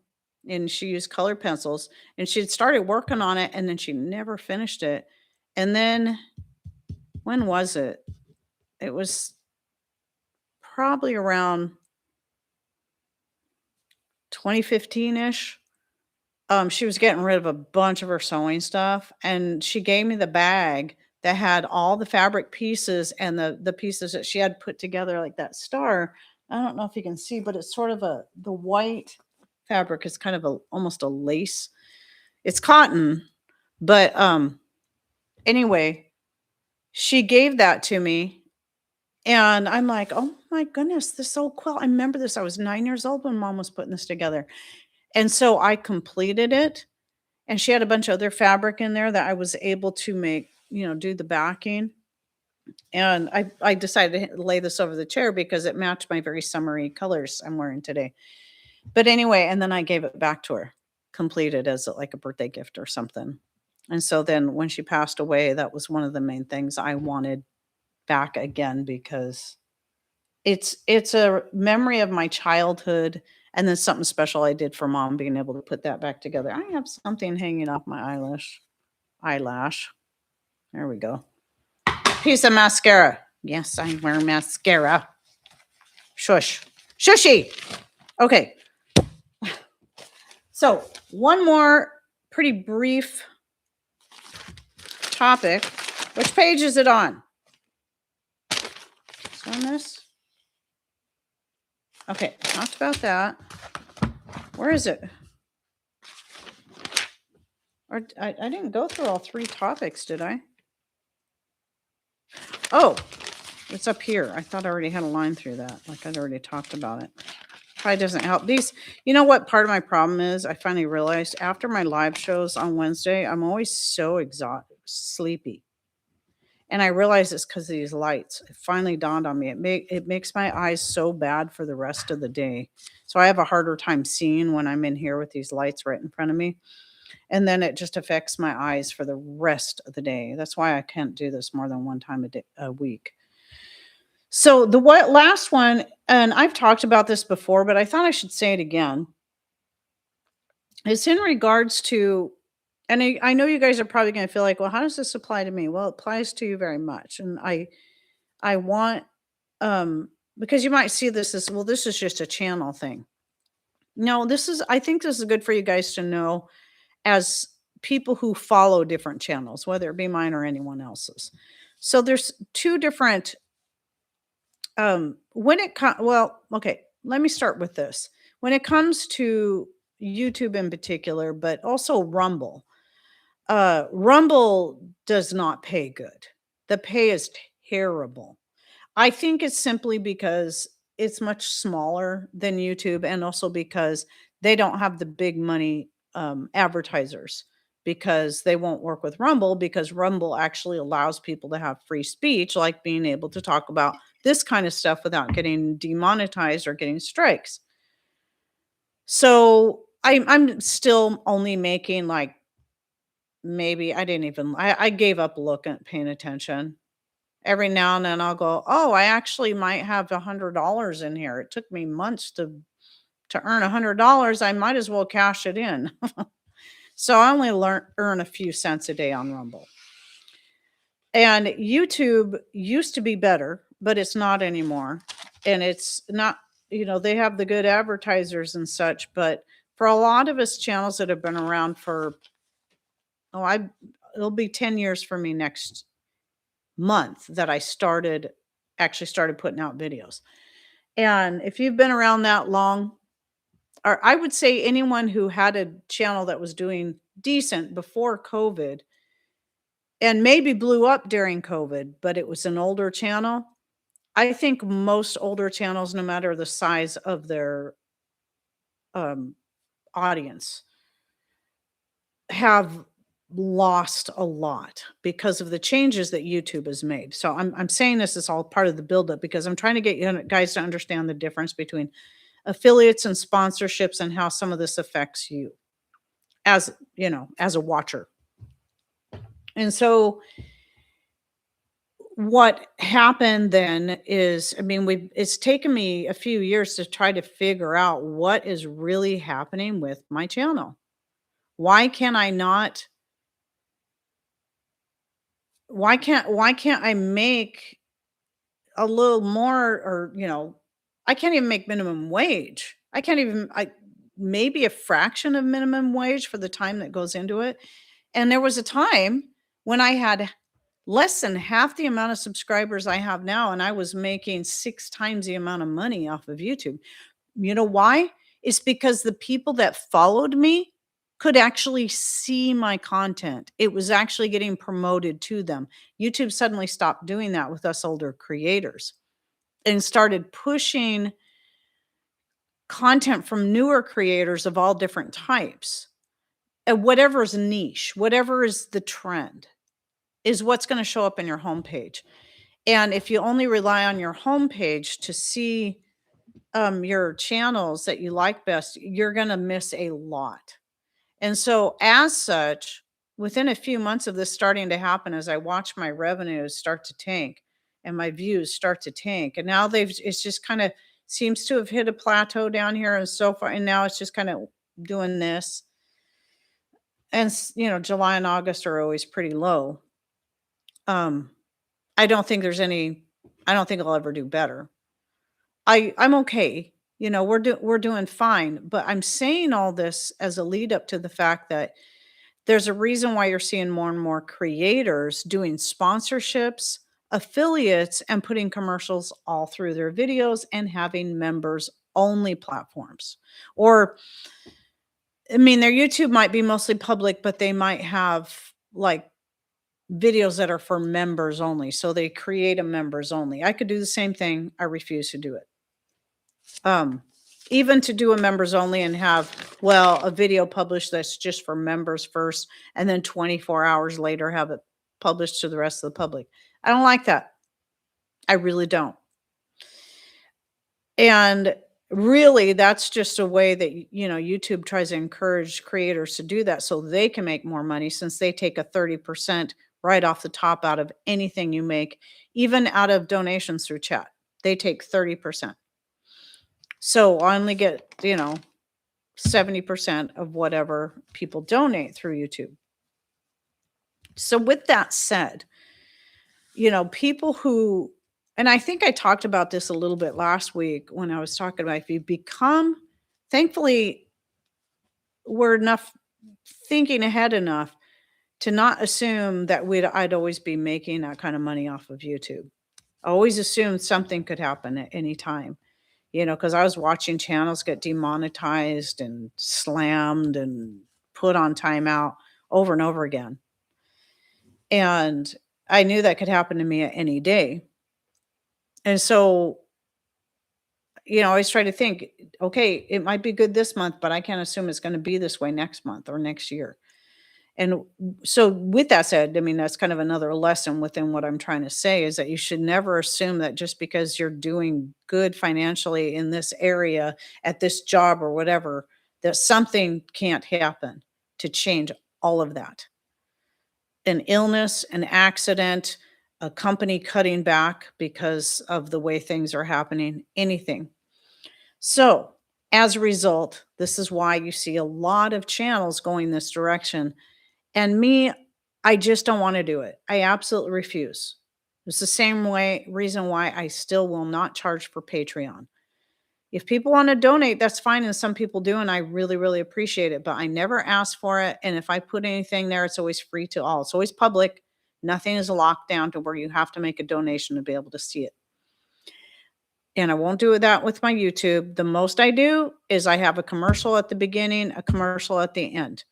and she used colored pencils and she had started working on it and then she never finished it. And then when was it? It was probably around 2015-ish. She was getting rid of a bunch of her sewing stuff and she gave me the bag that had all the fabric pieces and the pieces that she had put together like that star. I don't know if you can see, but it's sort of the white fabric is kind of almost a lace. It's cotton, but anyway, she gave that to me and I'm like, "Oh my goodness, this old quilt. I remember this. I was 9 years old when mom was putting this together." And so I completed it and she had a bunch of other fabric in there that I was able to make, do the backing. And I decided to lay this over the chair because it matched my very summery colors I'm wearing today. But anyway, and then I gave it back to her, completed as like a birthday gift or something. And so then when she passed away, that was one of the main things I wanted back again because it's a memory of my childhood and then something special I did for mom being able to put that back together. I have something hanging off my eyelash. There we go. Piece of mascara. Yes, I wear mascara. Shush. Shushy. Okay. So, one more pretty brief topic. Which page is it on? Is it on this? Okay, talked about that. Where is it? Or I didn't go through all 3 topics, did I? Oh, it's up here. I thought I already had a line through that. Like I'd already talked about it. Probably doesn't help. You know what part of my problem is? I finally realized after my live shows on Wednesday, I'm always so exhausted, sleepy. And I realize it's because of these lights. It finally dawned on me. It makes my eyes so bad for the rest of the day. So I have a harder time seeing when I'm in here with these lights right in front of me. And then it just affects my eyes for the rest of the day. That's why I can't do this more than one time a week. So the last one, and I've talked about this before, but I thought I should say it again. It's in regards to, and I know you guys are probably going to feel like, well, how does this apply to me? Well, it applies to you very much. And I want, because you might see this as, well, this is just a channel thing. No, I think this is good for you guys to know as people who follow different channels, whether it be mine or anyone else's. So there's 2 different okay, let me start with this. When it comes to YouTube in particular, but also Rumble, Rumble does not pay good. The pay is terrible. I think it's simply because it's much smaller than YouTube and also because they don't have the big money advertisers because they won't work with Rumble because Rumble actually allows people to have free speech, like being able to talk about this kind of stuff without getting demonetized or getting strikes. So I'm still only making like maybe I gave up looking paying attention. Every now and then I'll go, oh, I actually might have $100 in here. It took me months to earn $100. I might as well cash it in. So I only earn a few cents a day on Rumble. And YouTube used to be better, but it's not anymore. And it's not, they have the good advertisers and such, but for a lot of us channels that have been around for, it'll be 10 years for me next month that I actually started putting out videos. And if you've been around that long, or I would say anyone who had a channel that was doing decent before COVID and maybe blew up during COVID, but it was an older channel, I think most older channels, no matter the size of their, um, audience, have lost a lot because of the changes that YouTube has made. So I'm saying this is all part of the buildup because I'm trying to get you guys to understand the difference between affiliates and sponsorships and how some of this affects you as, as a watcher. And so what happened then is, I mean, it's taken me a few years to try to figure out what is really happening with my channel. Why can I not why can't I make a little more, or, I can't even make minimum wage. I can't even I maybe a fraction of minimum wage for the time that goes into it. And there was a time when I had less than half the amount of subscribers I have now, and I was making 6 times the amount of money off of YouTube. You know why? It's because the people that followed me could actually see my content. It was actually getting promoted to them. YouTube suddenly stopped doing that with us older creators and started pushing content from newer creators of all different types. And whatever is niche, whatever is the trend, is what's going to show up in your homepage. And if you only rely on your homepage to see your channels that you like best, you're going to miss a lot. And so, as such, within a few months of this starting to happen, as I watch my revenues start to tank and my views start to tank, and now it's just kind of seems to have hit a plateau down here, and so far, and now it's just kind of doing this. And July and August are always pretty low. Um, I don't think there's any. I don't think I'll ever do better. I'm okay. We're doing fine, but I'm saying all this as a lead up to the fact that there's a reason why you're seeing more and more creators doing sponsorships, affiliates, and putting commercials all through their videos and having members only platforms. Or, I mean, their YouTube might be mostly public, but they might have like videos that are for members only. So they create a members only. I could do the same thing. I refuse to do it. Um, Even to do a members only and have, a video published that's just for members first, and then 24 hours later have it published to the rest of the public. I don't like that. I really don't. And really, that's just a way that, YouTube tries to encourage creators to do that so they can make more money, since they take a 30% right off the top out of anything you make, even out of donations through chat. They take 30%. So I only get, 70% of whatever people donate through YouTube. So with that said, people who, and I think I talked about this a little bit last week when I was talking about, if you become, thankfully, we're enough thinking ahead enough to not assume that I'd always be making that kind of money off of YouTube. I always assumed something could happen at any time. Because I was watching channels get demonetized and slammed and put on timeout over and over again. And I knew that could happen to me at any day. And so, I always try to think, okay, it might be good this month, but I can't assume it's going to be this way next month or next year. And so, with that said, I mean, that's kind of another lesson within what I'm trying to say, is that you should never assume that just because you're doing good financially in this area at this job or whatever, that something can't happen to change all of that. An illness, an accident, a company cutting back because of the way things are happening, anything. So, as a result, this is why you see a lot of channels going this direction. And me, I just don't wanna do it. I absolutely refuse. It's the same reason why I still will not charge for Patreon. If people wanna donate, that's fine, and some people do, and I really, really appreciate it, but I never ask for it, and if I put anything there, it's always free to all. It's always public. Nothing is locked down to where you have to make a donation to be able to see it. And I won't do that with my YouTube. The most I do is I have a commercial at the beginning, a commercial at the end.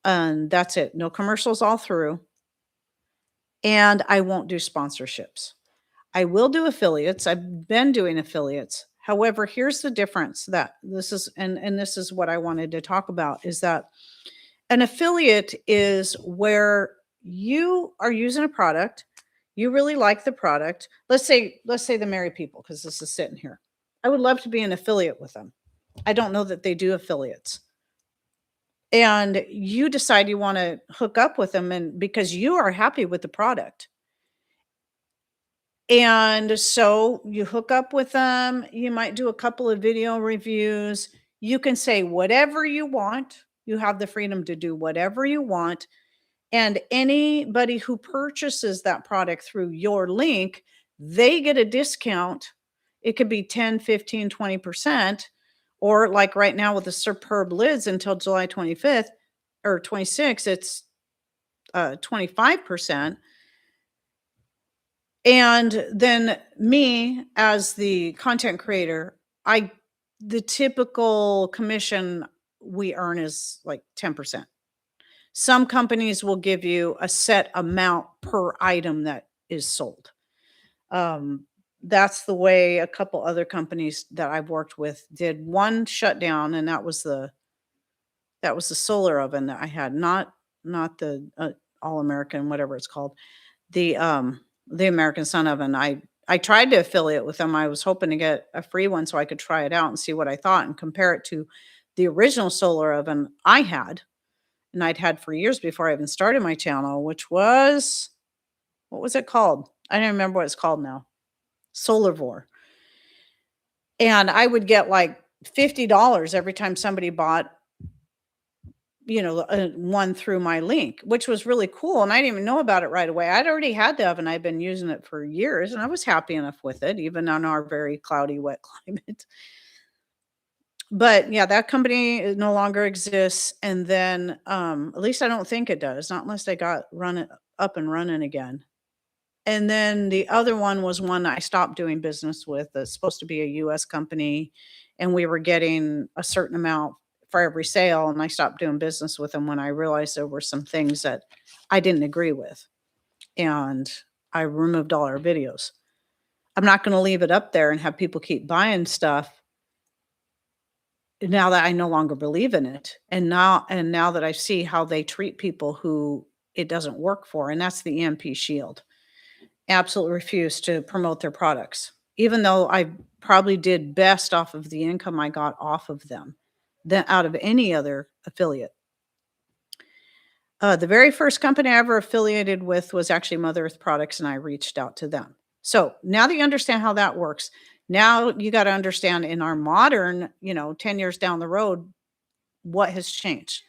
And that's it. No commercials all through. And I won't do sponsorships. I will do affiliates. I've been doing affiliates. However, here's the difference that this is, and this is what I wanted to talk about, is that an affiliate is where you are using a product, you really like the product. Let's say the Merry People, because this is sitting here. I would love to be an affiliate with them. I don't know that they do affiliates. And you decide you want to hook up with them, and because you are happy with the product. And so you hook up with them, you might do a couple of video reviews. You can say whatever you want. You have the freedom to do whatever you want. And anybody who purchases that product through your link, they get a discount. It could be 10, 15, 20%. Or like right now with the superb lids until July 25th or 26th, it's 25%. And then me as the content creator, the typical commission we earn is like 10%. Some companies will give you a set amount per item that is sold. That's the way a couple other companies that I've worked with did. One shut down, and that was the solar oven that I had, not the All American, whatever it's called, the American Sun oven. I tried to affiliate with them. I was hoping to get a free one so I could try it out and see what I thought and compare it to the original solar oven I had, and I'd had for years before I even started my channel, which was, what was it called? I don't remember what it's called now. Solarvore. And I would get like $50 every time somebody bought, one through my link, which was really cool. And I didn't even know about it right away. I'd already had the oven. I'd been using it for years, and I was happy enough with it, even on our very cloudy, wet climate. But yeah, that company no longer exists. And then, at least I don't think it does, not unless they got up and running again. And then the other one was one I stopped doing business with. That's supposed to be a US company, and we were getting a certain amount for every sale. And I stopped doing business with them when I realized there were some things that I didn't agree with. And I removed all our videos. I'm not going to leave it up there and have people keep buying stuff now that I no longer believe in it. And now that I see how they treat people who it doesn't work for, and that's the EMP Shield. Absolutely refuse to promote their products, even though I probably did best off of the income I got off of them than out of any other affiliate. The very first company I ever affiliated with was actually Mother Earth Products, and I reached out to them. So now that you understand how that works, now you got to understand in our modern, 10 years down the road, what has changed.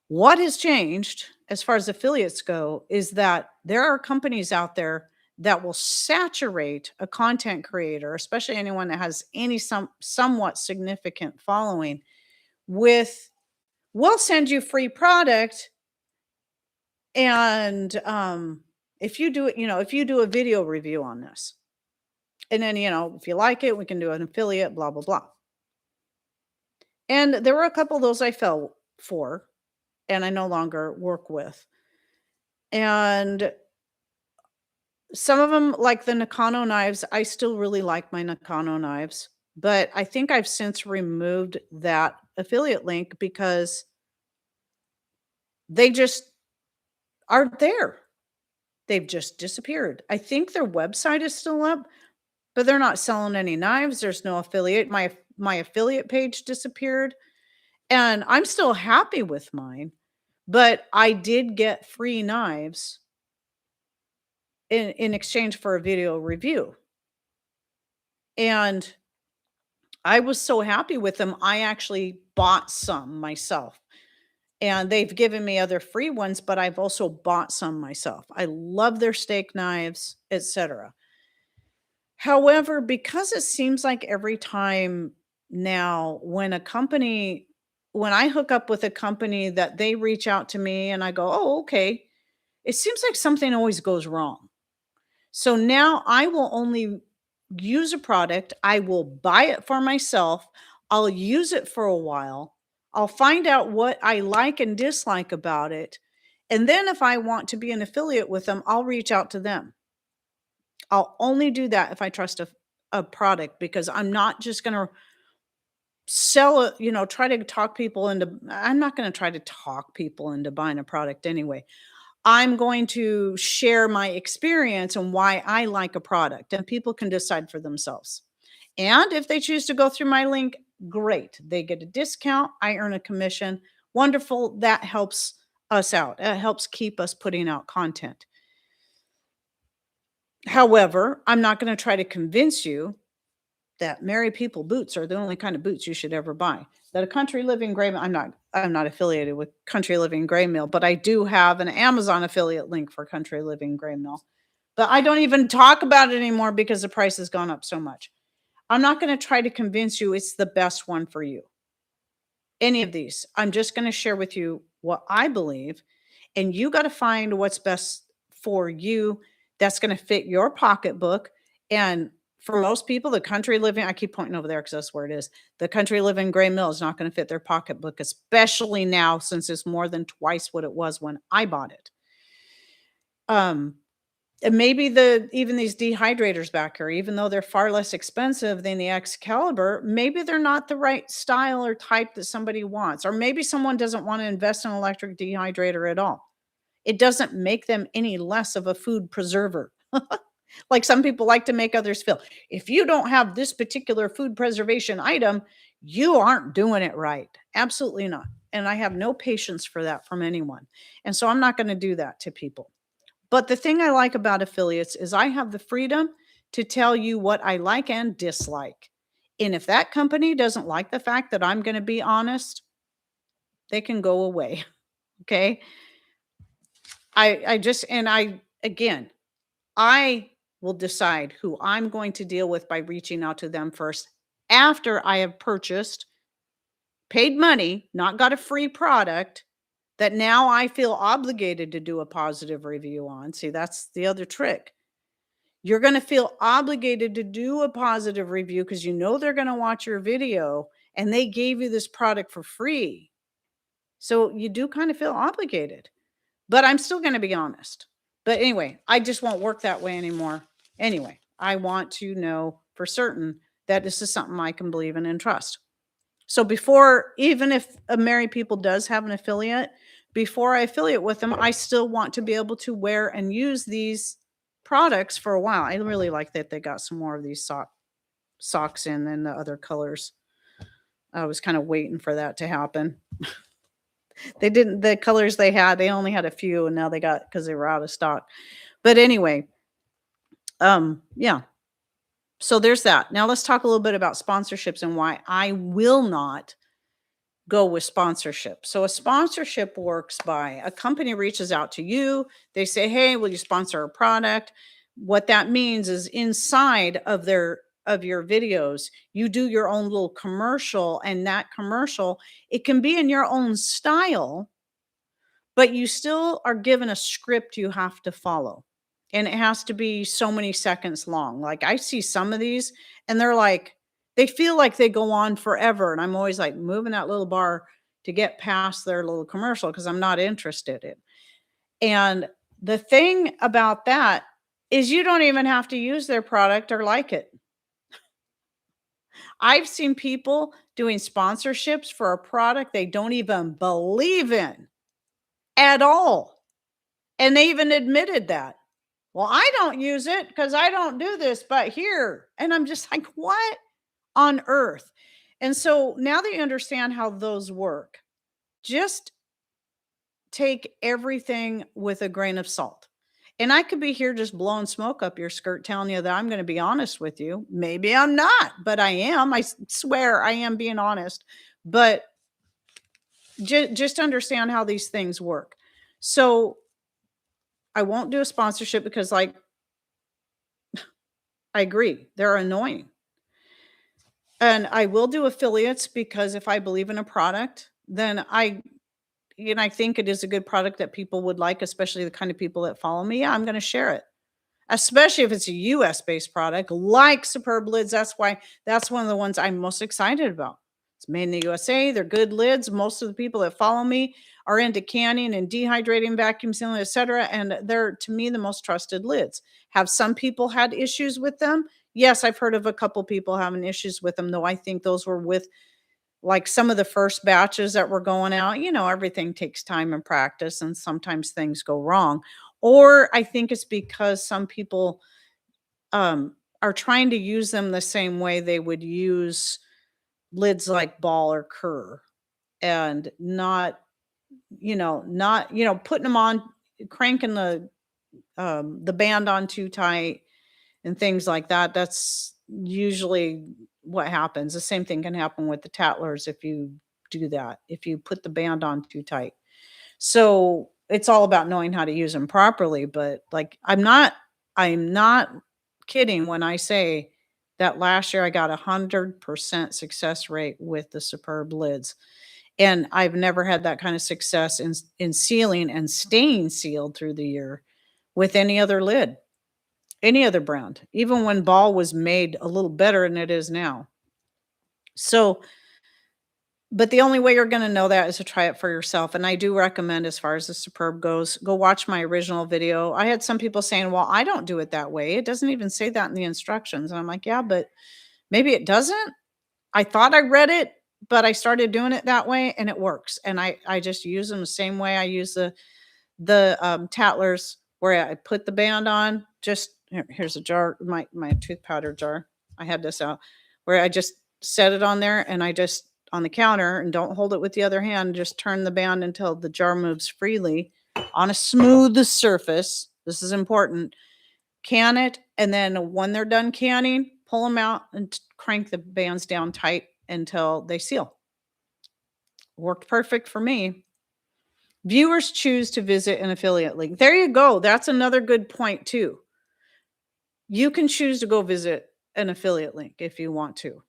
What has changed as far as affiliates go is that there are companies out there that will saturate a content creator, especially anyone that has any somewhat significant following, with, we'll send you free product. And if you do it, if you do a video review on this, and then, if you like it, we can do an affiliate, blah, blah, blah. And there were a couple of those I fell for, and I no longer work with. And some of them, like the Nakano knives, I still really like my Nakano knives, but I think I've since removed that affiliate link because they just aren't there. They've just disappeared. I think their website is still up, but they're not selling any knives. There's no affiliate. My affiliate page disappeared, and I'm still happy with mine, but I did get free knives in exchange for a video review. And I was so happy with them. I actually bought some myself, and they've given me other free ones, but I've also bought some myself. I love their steak knives, etc. However, because it seems like every time now when I hook up with a company that they reach out to me and I go, oh, okay, it seems like something always goes wrong. So now I will only use a product. I will buy it for myself. I'll use it for a while. I'll find out what I like and dislike about it. And then if I want to be an affiliate with them, I'll reach out to them. I'll only do that if I trust a product, because I'm not just gonna sell it, try to talk people into I'm not gonna try to talk people into buying a product anyway. I'm going to share my experience and why I like a product, and people can decide for themselves. And if they choose to go through my link, great. They get a discount, I earn a commission. Wonderful. That helps us out. It helps keep us putting out content. However, I'm not going to try to convince you that Merry People boots are the only kind of boots you should ever buy. That a Country Living Gray Mill, I'm not affiliated with Country Living Gray Mill, but I do have an Amazon affiliate link for Country Living Gray Mill. But I don't even talk about it anymore because the price has gone up so much. I'm not going to try to convince you it's the best one for you. Any of these. I'm just going to share with you what I believe, and you got to find what's best for you that's going to fit your pocketbook. And for most people, the Country Living, I keep pointing over there because that's where it is. The Country Living Gray Mill is not going to fit their pocketbook, especially now since it's more than twice what it was when I bought it. And maybe even these dehydrators back here, even though they're far less expensive than the Excalibur, maybe they're not the right style or type that somebody wants. Or maybe someone doesn't want to invest in an electric dehydrator at all. It doesn't make them any less of a food preserver. Like some people like to make others feel. If you don't have this particular food preservation item, you aren't doing it right. Absolutely not. And I have no patience for that from anyone. And so I'm not going to do that to people. But the thing I like about affiliates is I have the freedom to tell you what I like and dislike. And if that company doesn't like the fact that I'm going to be honest, they can go away. Okay. Again, I will decide who I'm going to deal with by reaching out to them first after I have purchased, paid money, not got a free product that now I feel obligated to do a positive review on. See, that's the other trick. You're going to feel obligated to do a positive review because you know they're going to watch your video and they gave you this product for free. So you do kind of feel obligated, but I'm still going to be honest. But anyway, I just won't work that way anymore. Anyway, I want to know for certain that this is something I can believe in and trust. So even if a Merry People does have an affiliate, before I affiliate with them, I still want to be able to wear and use these products for a while. I really like that they got some more of these socks in than the other colors. I was kind of waiting for that to happen. The colors they only had a few, and now because they were out of stock. But anyway, yeah. So there's that. Now let's talk a little bit about sponsorships and why I will not go with sponsorship. So a sponsorship works by a company reaches out to you. They say, "Hey, will you sponsor a product?" What that means is inside of your videos, you do your own little commercial, and that commercial, it can be in your own style, but you still are given a script you have to follow. And it has to be so many seconds long. Like I see some of these and they feel like they go on forever. And I'm always like moving that little bar to get past their little commercial because I'm not interested in. And the thing about that is you don't even have to use their product or like it. I've seen people doing sponsorships for a product they don't even believe in at all. And they even admitted that. Well, I don't use it because I don't do this, but here. And I'm just like, what on earth? And so now that you understand how those work, just take everything with a grain of salt. And I could be here just blowing smoke up your skirt, telling you that I'm going to be honest with you. Maybe I'm not, but I am. I swear I am being honest. But just understand how these things work. So I won't do a sponsorship because, like, I agree, they're annoying. And I will do affiliates because if I believe in a product, then I think it is a good product that people would like, especially the kind of people that follow me. Yeah, I'm going to share it, especially if it's a US based product like Superb Lids. That's one of the ones I'm most excited about. It's made in the USA. They're good lids. Most of the people that follow me are into canning and dehydrating, vacuum sealing, etc. And they're, to me, the most trusted lids. Have some people had issues with them? Yes, I've heard of a couple people having issues with them, though I think those were with like some of the first batches that were going out. Everything takes time and practice, and sometimes things go wrong. Or I think it's because some people are trying to use them the same way they would use lids like Ball or Kerr, and not putting them on, cranking the band on too tight and things like that. That's usually what happens. The same thing can happen with the Tattlers if you do that, if you put the band on too tight. So it's all about knowing how to use them properly. But like, I'm not kidding when I say that last year I got 100% success rate with the Superb lids. And I've never had that kind of success in sealing and staying sealed through the year with any other lid, any other brand, even when Ball was made a little better than it is now. So, but the only way you're going to know that is to try it for yourself. And I do recommend, as far as the Superb goes, go watch my original video. I had some people saying, well, I don't do it that way. It doesn't even say that in the instructions. And I'm like, yeah, but maybe it doesn't. I thought I read it, but I started doing it that way and it works. And I just use them the same way I use the Tattlers, where I put the band on. Just here's a jar, my tooth powder jar. I had this out, where I just set it on there, and I just on the counter, and don't hold it with the other hand. Just turn the band until the jar moves freely on a smooth surface. This is important. Can it, and then when they're done canning, pull them out and crank the bands down tight until they seal. Worked perfect for me. Viewers choose to visit an affiliate link. There you go. That's another good point too. You can choose to go visit an affiliate link if you want to,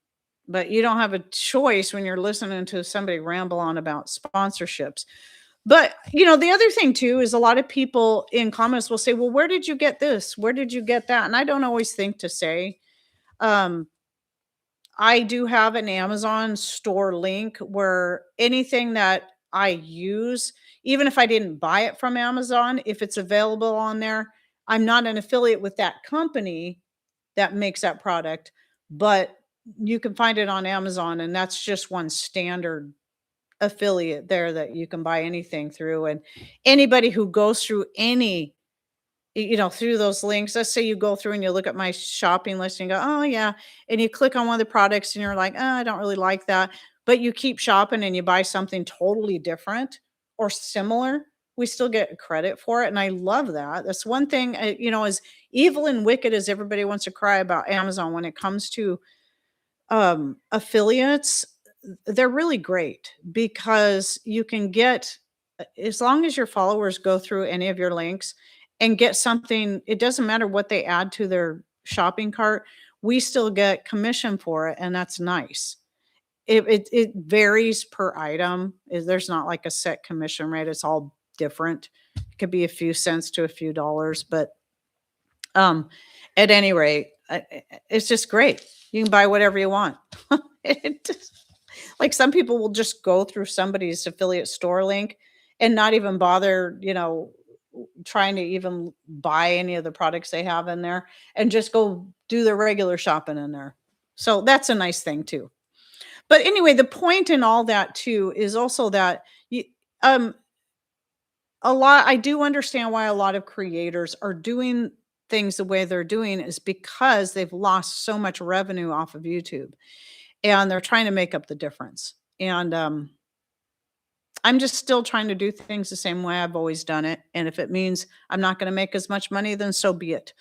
but you don't have a choice when you're listening to somebody ramble on about sponsorships. But the other thing too is a lot of people in comments will say, well, where did you get this? Where did you get that? And I don't always think to say. I do have an Amazon store link where anything that I use, even if I didn't buy it from Amazon, if it's available on there, I'm not an affiliate with that company that makes that product, but you can find it on Amazon, and that's just one standard affiliate there that you can buy anything through. And anybody who goes through through those links, let's say you go through and you look at my shopping list and you go, oh yeah, and you click on one of the products and you're like, oh, I don't really like that, but you keep shopping and you buy something totally different or similar, we still get credit for it. And I love that. That's one thing. As evil and wicked as everybody wants to cry about Amazon, when it comes to affiliates, they're really great, because you can get, as long as your followers go through any of your links and get something, it doesn't matter what they add to their shopping cart, we still get commission for it, and that's nice. It varies per item. There's not like a set commission rate. It's all different. It could be a few cents to a few dollars, but at any rate, it's just great. You can buy whatever you want. Like, some people will just go through somebody's affiliate store link and not even bother, trying to even buy any of the products they have in there, and just go do their regular shopping in there. So that's a nice thing too. But anyway, the point in all that too is also that um I do understand why a lot of creators are doing things the way they're doing, is because they've lost so much revenue off of YouTube, and they're trying to make up the difference. And I'm just still trying to do things the same way I've always done it. And if it means I'm not going to make as much money, then so be it.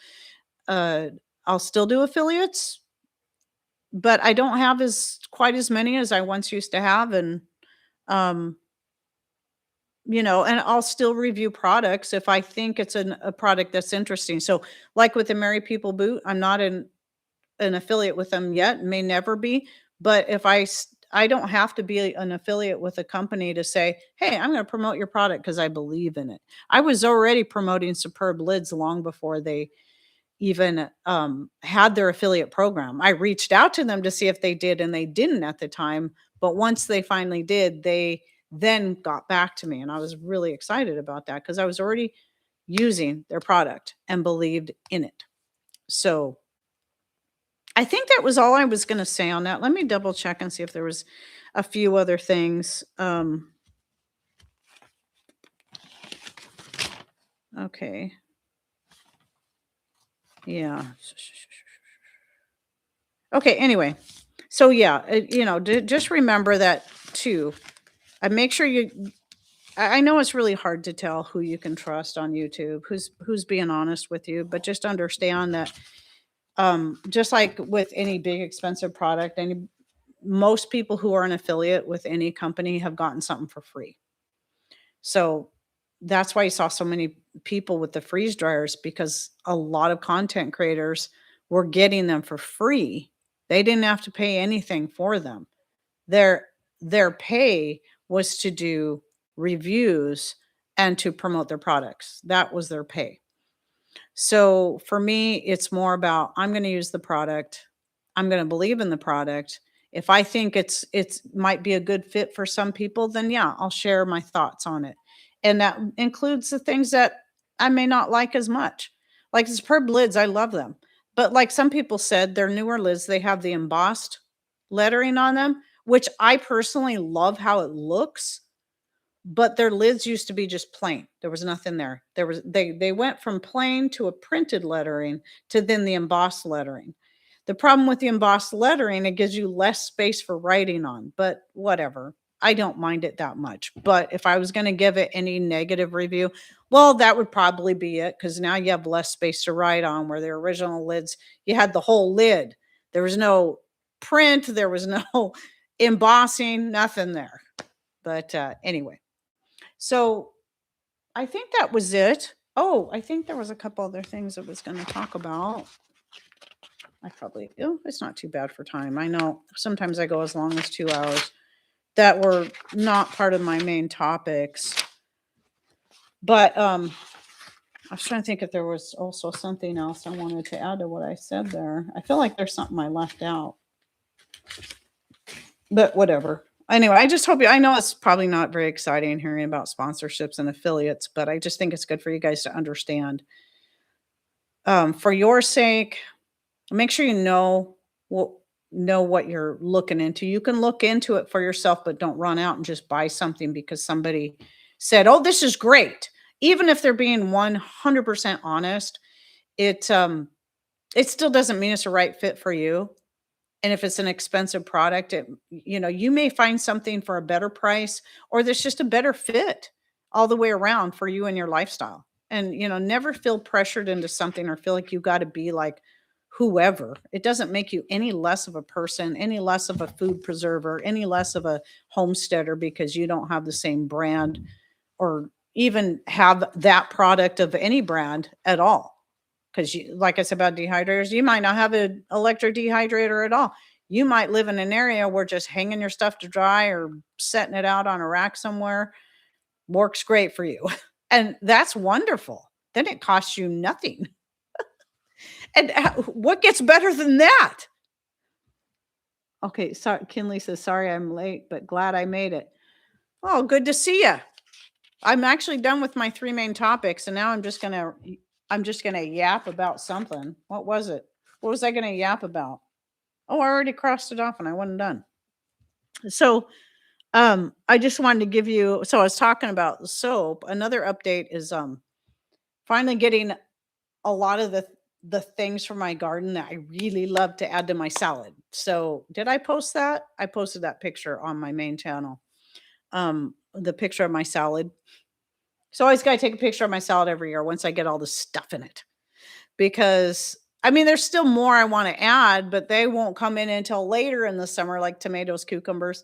Uh, I'll still do affiliates, but I don't have quite as many as I once used to have. And, um, and I'll still review products if I think it's a product that's interesting. So, like with the Merry People boot, I'm not an affiliate with them yet, may never be. But if I don't have to be an affiliate with a company to say, hey, I'm going to promote your product because I believe in it. I was already promoting Superb lids long before they even had their affiliate program. I reached out to them to see if they did, and they didn't at the time. But once they finally did, they then got back to me. And I was really excited about that because I was already using their product and believed in it. So I think that was all I was going to say on that. Let me double check and see if there was a few other things. Okay. Yeah. Okay. Anyway, so yeah, just remember that too. And make sure I know it's really hard to tell who you can trust on YouTube, who's being honest with you, but just understand that just like with any big expensive product, most people who are an affiliate with any company have gotten something for free. So that's why you saw so many people with the freeze dryers, because a lot of content creators were getting them for free. They didn't have to pay anything for them. Their their pay was to do reviews and to promote their products. That was their pay. So for me, it's more about I'm going to use the product. I'm going to believe in the product. If I think it's might be a good fit for some people, then yeah, I'll share my thoughts on it. And that includes the things that I may not like as much. Like the superb lids, I love them. But like some people said, their newer lids, they have the embossed lettering on them, which I personally love how it looks, but their lids used to be just plain. There was nothing there. They went from plain to a printed lettering to then the embossed lettering. The problem with the embossed lettering, it gives you less space for writing on, but whatever. I don't mind it that much. But if I was going to give it any negative review, well, that would probably be it, because now you have less space to write on, where the original lids, you had the whole lid. There was no print, there was no embossing, nothing there. But anyway. So I think that was it. Oh, I think there was a couple other things I was going to talk about. It's not too bad for time. I know sometimes I go as long as 2 hours that were not part of my main topics. But I was trying to think if there was also something else I wanted to add to what I said there. I feel like there's something I left out. But whatever. Anyway, I just hope I know it's probably not very exciting hearing about sponsorships and affiliates, but I just think it's good for you guys to understand. For your sake, make sure you know what you're looking into. You can look into it for yourself, but don't run out and just buy something because somebody said, "Oh, this is great." Even if they're being 100% honest, it still doesn't mean it's a right fit for you. And if it's an expensive product, you may find something for a better price, or there's just a better fit all the way around for you and your lifestyle. And, never feel pressured into something or feel like you got to be like whoever. It doesn't make you any less of a person, any less of a food preserver, any less of a homesteader because you don't have the same brand or even have that product of any brand at all. Because like I said about dehydrators, you might not have an electric dehydrator at all. You might live in an area where just hanging your stuff to dry or setting it out on a rack somewhere works great for you. And that's wonderful. Then it costs you nothing. And what gets better than that? Okay, sorry, Kinley says, sorry I'm late, but glad I made it. Oh, good to see you. I'm actually done with my 3 main topics, and now I'm just gonna yap about something. What was it? What was I gonna yap about? Oh, I already crossed it off and I wasn't done. So I just wanted to give you, so I was talking about the soap. Another update is finally getting a lot of the things from my garden that I really love to add to my salad. So did I post that? I posted that picture on my main channel. The picture of my salad. So I always got to take a picture of my salad every year once I get all the stuff in it. Because there's still more I want to add, but they won't come in until later in the summer, like tomatoes, cucumbers.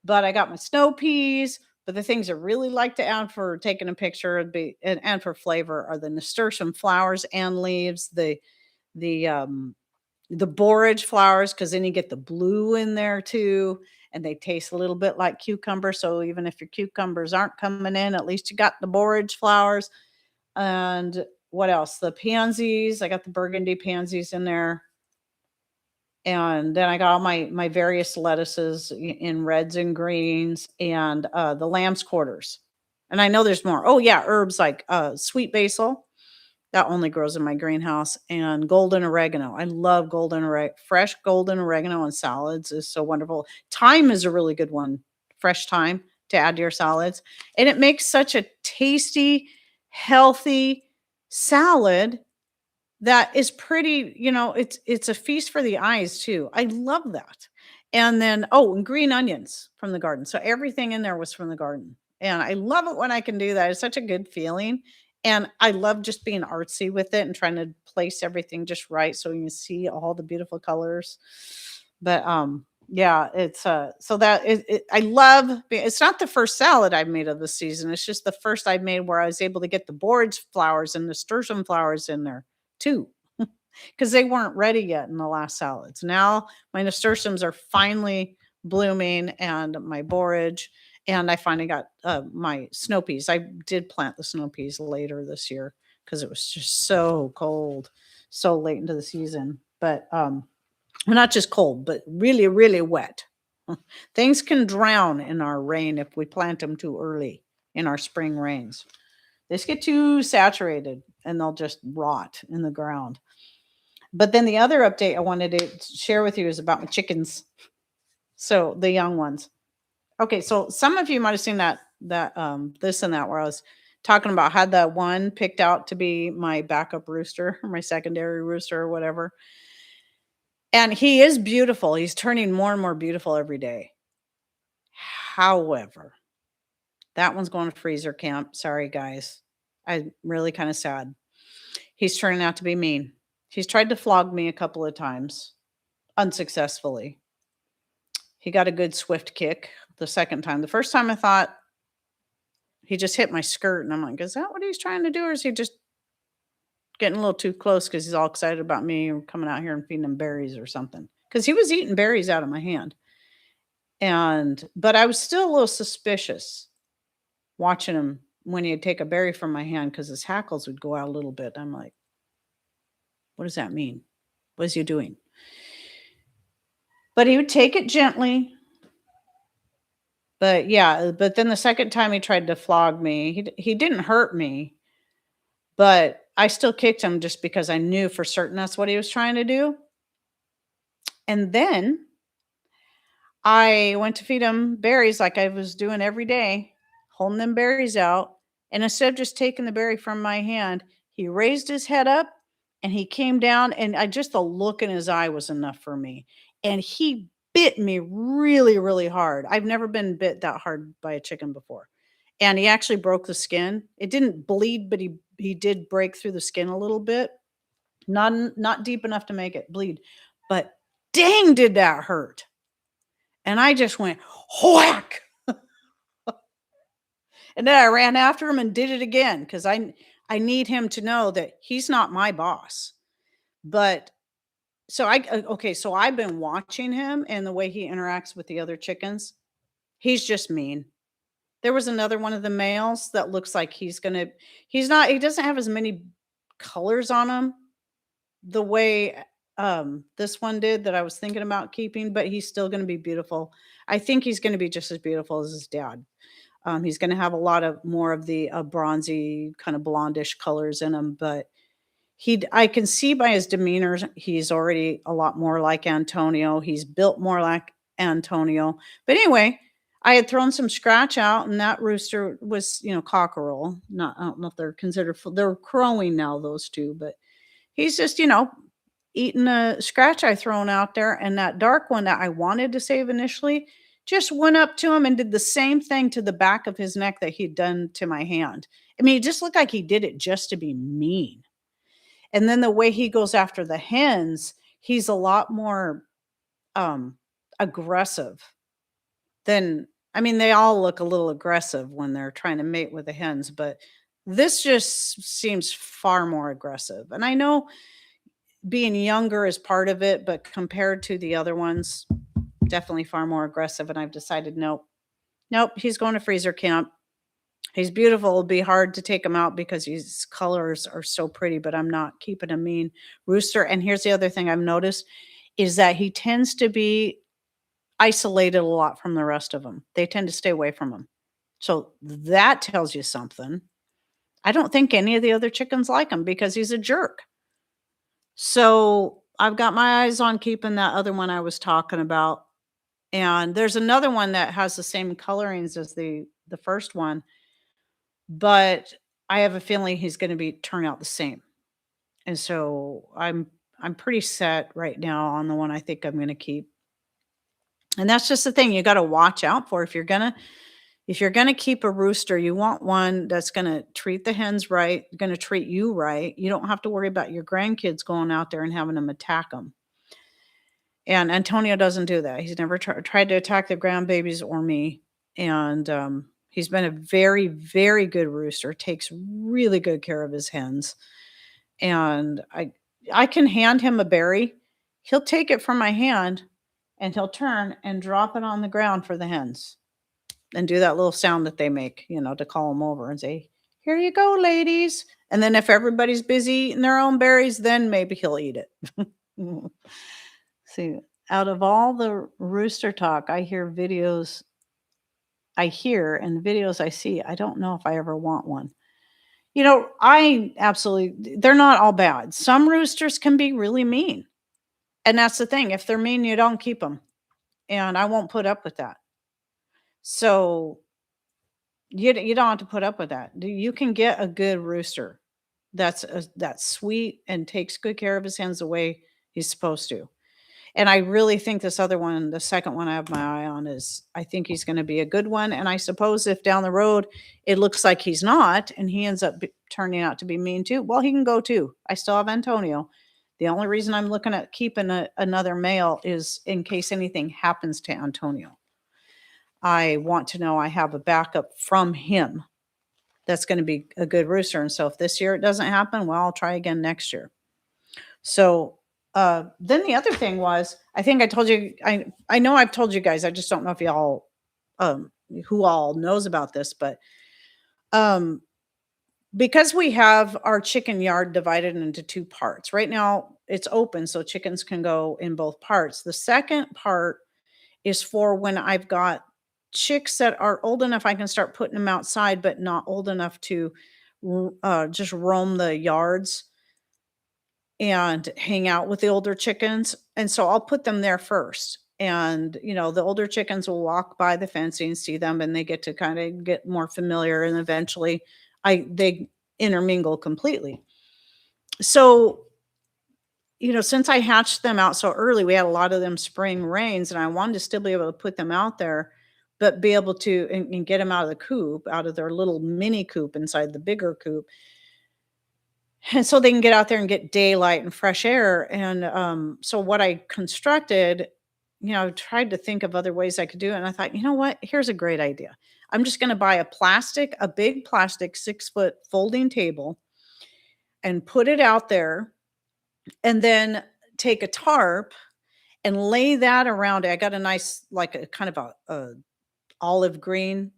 But I got my snow peas. But the things I really like to add for taking a picture and for flavor are the nasturtium flowers and leaves, the borage flowers, because then you get the blue in there too, and they taste a little bit like cucumber. So even if your cucumbers aren't coming in, at least you got the borage flowers. And what else? The pansies. I got the burgundy pansies in there. And then I got all my various lettuces in reds and greens and the lamb's quarters. And I know there's more. Oh yeah, herbs like sweet basil that only grows in my greenhouse and golden oregano. I love fresh golden oregano on salads is so wonderful. Thyme is a really good one. Fresh thyme to add to your salads. And it makes such a tasty, healthy salad that is pretty, it's a feast for the eyes too. I love that. And then, oh, and green onions from the garden. So everything in there was from the garden. And I love it when I can do that. It's such a good feeling. And I love just being artsy with it and trying to place everything just right so you can see all the beautiful colors. But yeah, it's so that I love it's not the first salad I've made of the season. It's just the first I've made where I was able to get the borage flowers and the nasturtium flowers in there too, because they weren't ready yet in the last salads. Now my nasturtiums are finally blooming and my borage, and I finally got my snow peas. I did plant the snow peas later this year because it was just so cold, so late into the season. But well, not just cold, but really, really wet. Things can drown in our rain if we plant them too early in our spring rains. They just get too saturated and they'll just rot in the ground. But then the other update I wanted to share with you is about my chickens. So the young ones. Okay, so some of you might have seen that this and that where I was talking about had that one picked out to be my backup rooster or my secondary rooster or whatever. And he is beautiful. He's turning more and more beautiful every day. However, that one's going to freezer camp. Sorry, guys. I'm really kind of sad. He's turning out to be mean. He's tried to flog me a couple of times, unsuccessfully. He got a good swift kick the second time. The first time I thought he just hit my skirt, and I'm like, is that what he's trying to do? Or is he just getting a little too close because he's all excited about me coming out here and feeding him berries or something? Because he was eating berries out of my hand. But I was still a little suspicious watching him when he'd take a berry from my hand because his hackles would go out a little bit. I'm like, what does that mean? What is he doing? But he would take it gently. But yeah, but then the second time he tried to flog me, he didn't hurt me, but I still kicked him just because I knew for certain that's what he was trying to do. And then I went to feed him berries like I was doing every day, holding them berries out. And instead of just taking the berry from my hand, he raised his head up and he came down, and just the look in his eye was enough for me. And he bit me really, really hard. I've never been bit that hard by a chicken before. And he actually broke the skin. It didn't bleed, but he did break through the skin a little bit. Not deep enough to make it bleed. But dang, did that hurt. And I just went whack. And then I ran after him and did it again because I need him to know that he's not my boss. But so I've been watching him and the way he interacts with the other chickens. He's just mean. There was another one of the males that looks like he doesn't have as many colors on him the way this one did that I was thinking about keeping, but he's still going to be beautiful. I think he's going to be just as beautiful as his dad. He's going to have a lot of more of the bronzy kind of blondish colors in him, but I can see by his demeanor, he's already a lot more like Antonio. He's built more like Antonio. But anyway, I had thrown some scratch out, and that rooster was, cockerel. I don't know if they're considered, they're crowing now, those two, but he's just, eating a scratch I thrown out there. And that dark one that I wanted to save initially just went up to him and did the same thing to the back of his neck that he'd done to my hand. I mean, it just looked like he did it just to be mean. And then the way he goes after the hens, he's a lot more aggressive they all look a little aggressive when they're trying to mate with the hens, but this just seems far more aggressive. And I know being younger is part of it, but compared to the other ones, definitely far more aggressive. And I've decided, nope, he's going to freezer camp. He's beautiful. It'll be hard to take him out because his colors are so pretty, but I'm not keeping a mean rooster. And here's the other thing I've noticed is that he tends to be isolated a lot from the rest of them. They tend to stay away from him. So that tells you something. I don't think any of the other chickens like him because he's a jerk. So I've got my eyes on keeping that other one I was talking about. And there's another one that has the same colorings as the first one, but I have a feeling he's gonna be turn out the same. And so I'm pretty set right now on the one I think I'm gonna keep. And that's just the thing you gotta watch out for. If you're gonna keep a rooster, you want one that's gonna treat the hens right, gonna treat you right. You don't have to worry about your grandkids going out there and having them attack them. And Antonio doesn't do that. He's never tried to attack the grandbabies or me. And he's been a very, very good rooster. Takes really good care of his hens. And I can hand him a berry. He'll take it from my hand and he'll turn and drop it on the ground for the hens and do that little sound that they make, to call them over and say, "Here you go, ladies." And then if everybody's busy eating their own berries, then maybe he'll eat it. See, out of all the rooster talk I hear and videos I see, I don't know if I ever want one. I absolutely they're not all bad. Some roosters can be really mean. And that's the thing. If they're mean, you don't keep them. And I won't put up with that. So you don't have to put up with that. You can get a good rooster that's sweet and takes good care of his hens the way he's supposed to. And I really think this other one, the second one I have my eye on I think he's gonna be a good one, and I suppose if down the road it looks like he's not and he ends up turning out to be mean too, well, he can go too. I still have Antonio. The only reason I'm looking at keeping another male is in case anything happens to Antonio. I want to know I have a backup from him that's gonna be a good rooster, and so if this year it doesn't happen, well, I'll try again next year. So, then the other thing was, I think I told you I know I've told you guys, I just don't know if y'all, who all knows about this, but, um, because we have our chicken yard divided into 2 parts. Right now, it's open, so chickens can go in both parts. The second part is for when I've got chicks that are old enough, I can start putting them outside, but not old enough to just roam the yards and hang out with the older chickens, and so I'll put them there first. And, the older chickens will walk by the fencing, see them, and they get to kinda get more familiar, and eventually they intermingle completely. So, since I hatched them out so early, we had a lot of them spring rains, and I wanted to still be able to put them out there, but be able to and get them out of the coop, out of their little mini coop inside the bigger coop. And so they can get out there and get daylight and fresh air. And so what I constructed, tried to think of other ways I could do it. And I thought, you know what? Here's a great idea. I'm just going to buy a big plastic 6-foot folding table and put it out there and then take a tarp and lay that around it. I got a nice, like a kind of a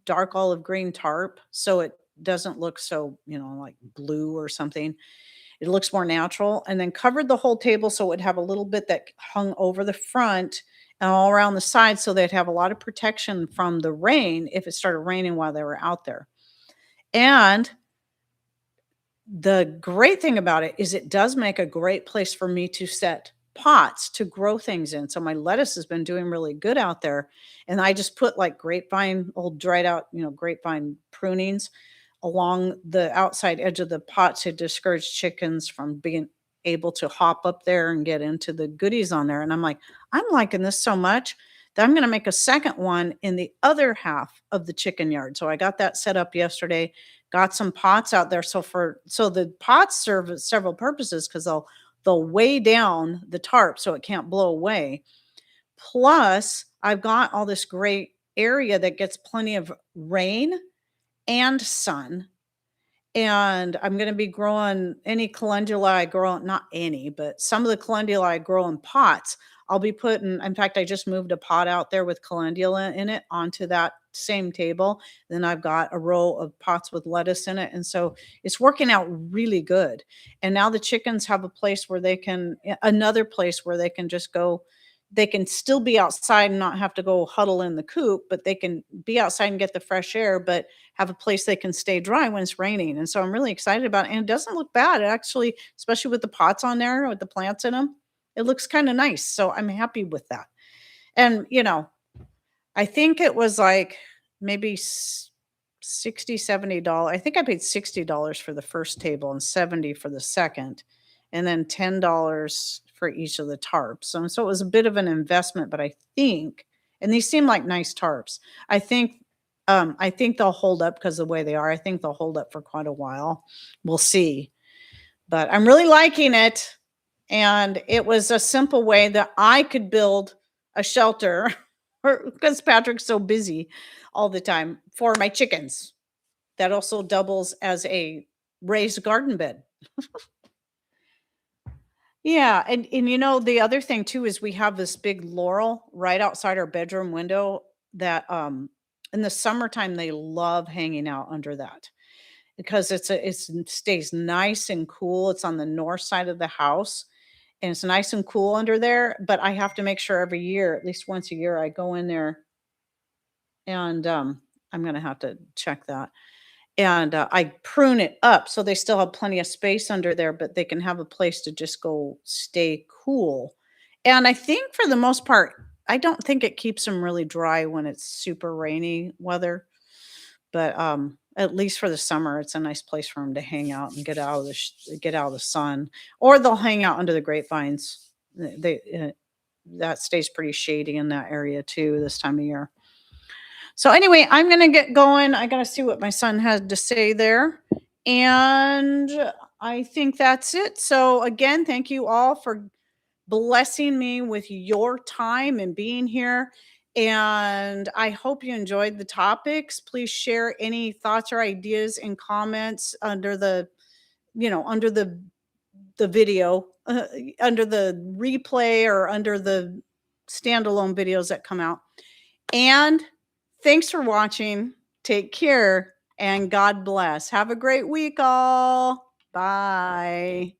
dark olive green tarp. So it doesn't look so, like blue or something. It looks more natural, and then covered the whole table so it would have a little bit that hung over the front and all around the side so they'd have a lot of protection from the rain if it started raining while they were out there. And the great thing about it is it does make a great place for me to set pots to grow things in. So my lettuce has been doing really good out there. And I just put like old dried out, grapevine prunings along the outside edge of the pot to discourage chickens from being able to hop up there and get into the goodies on there. And I'm like, I'm liking this so much that I'm going to make a second one in the other half of the chicken yard. So I got that set up yesterday, got some pots out there. So the pots serve several purposes because they'll weigh down the tarp so it can't blow away. Plus, I've got all this great area that gets plenty of rain and sun. And I'm going to be growing any calendula I grow, not any, but some of the calendula I grow in pots. I'll be putting, in fact, I just moved a pot out there with calendula in it onto that same table. Then I've got a row of pots with lettuce in it. And so it's working out really good. And now the chickens have a place where they can, another place where they can just go. They can still be outside and not have to go huddle in the coop, but they can be outside and get the fresh air, but have a place they can stay dry when it's raining. And so I'm really excited about it. And it doesn't look bad. It actually, especially with the pots on there with the plants in them, it looks kind of nice. So I'm happy with that. And, I think it was like maybe 60, $70. I think I paid $60 for the first table and 70 for the second, and then $10 for each of the tarps. So it was a bit of an investment, but I think, and these seem like nice tarps. I think they'll hold up because the way they are. I think they'll hold up for quite a while. We'll see. But I'm really liking it. And it was a simple way that I could build a shelter because Patrick's so busy all the time for my chickens. That also doubles as a raised garden bed. Yeah, and the other thing too is we have this big laurel right outside our bedroom window that in the summertime they love hanging out under that because it stays nice and cool. It's on the north side of the house and it's nice and cool under there, but I have to make sure every year, at least once a year, I go in there and I'm going to have to check that. And I prune it up so they still have plenty of space under there, but they can have a place to just go stay cool. And I think for the most part, I don't think it keeps them really dry when it's super rainy weather. But at least for the summer, it's a nice place for them to hang out and get out of the sun, or they'll hang out under the grapevines. That stays pretty shady in that area too this time of year. So anyway, I'm going to get going. I got to see what my son had to say there. And I think that's it. So again, thank you all for blessing me with your time and being here. And I hope you enjoyed the topics. Please share any thoughts or ideas and comments under under the video, under the replay or under the standalone videos that come out. And thanks for watching. Take care and God bless. Have a great week, all. Bye.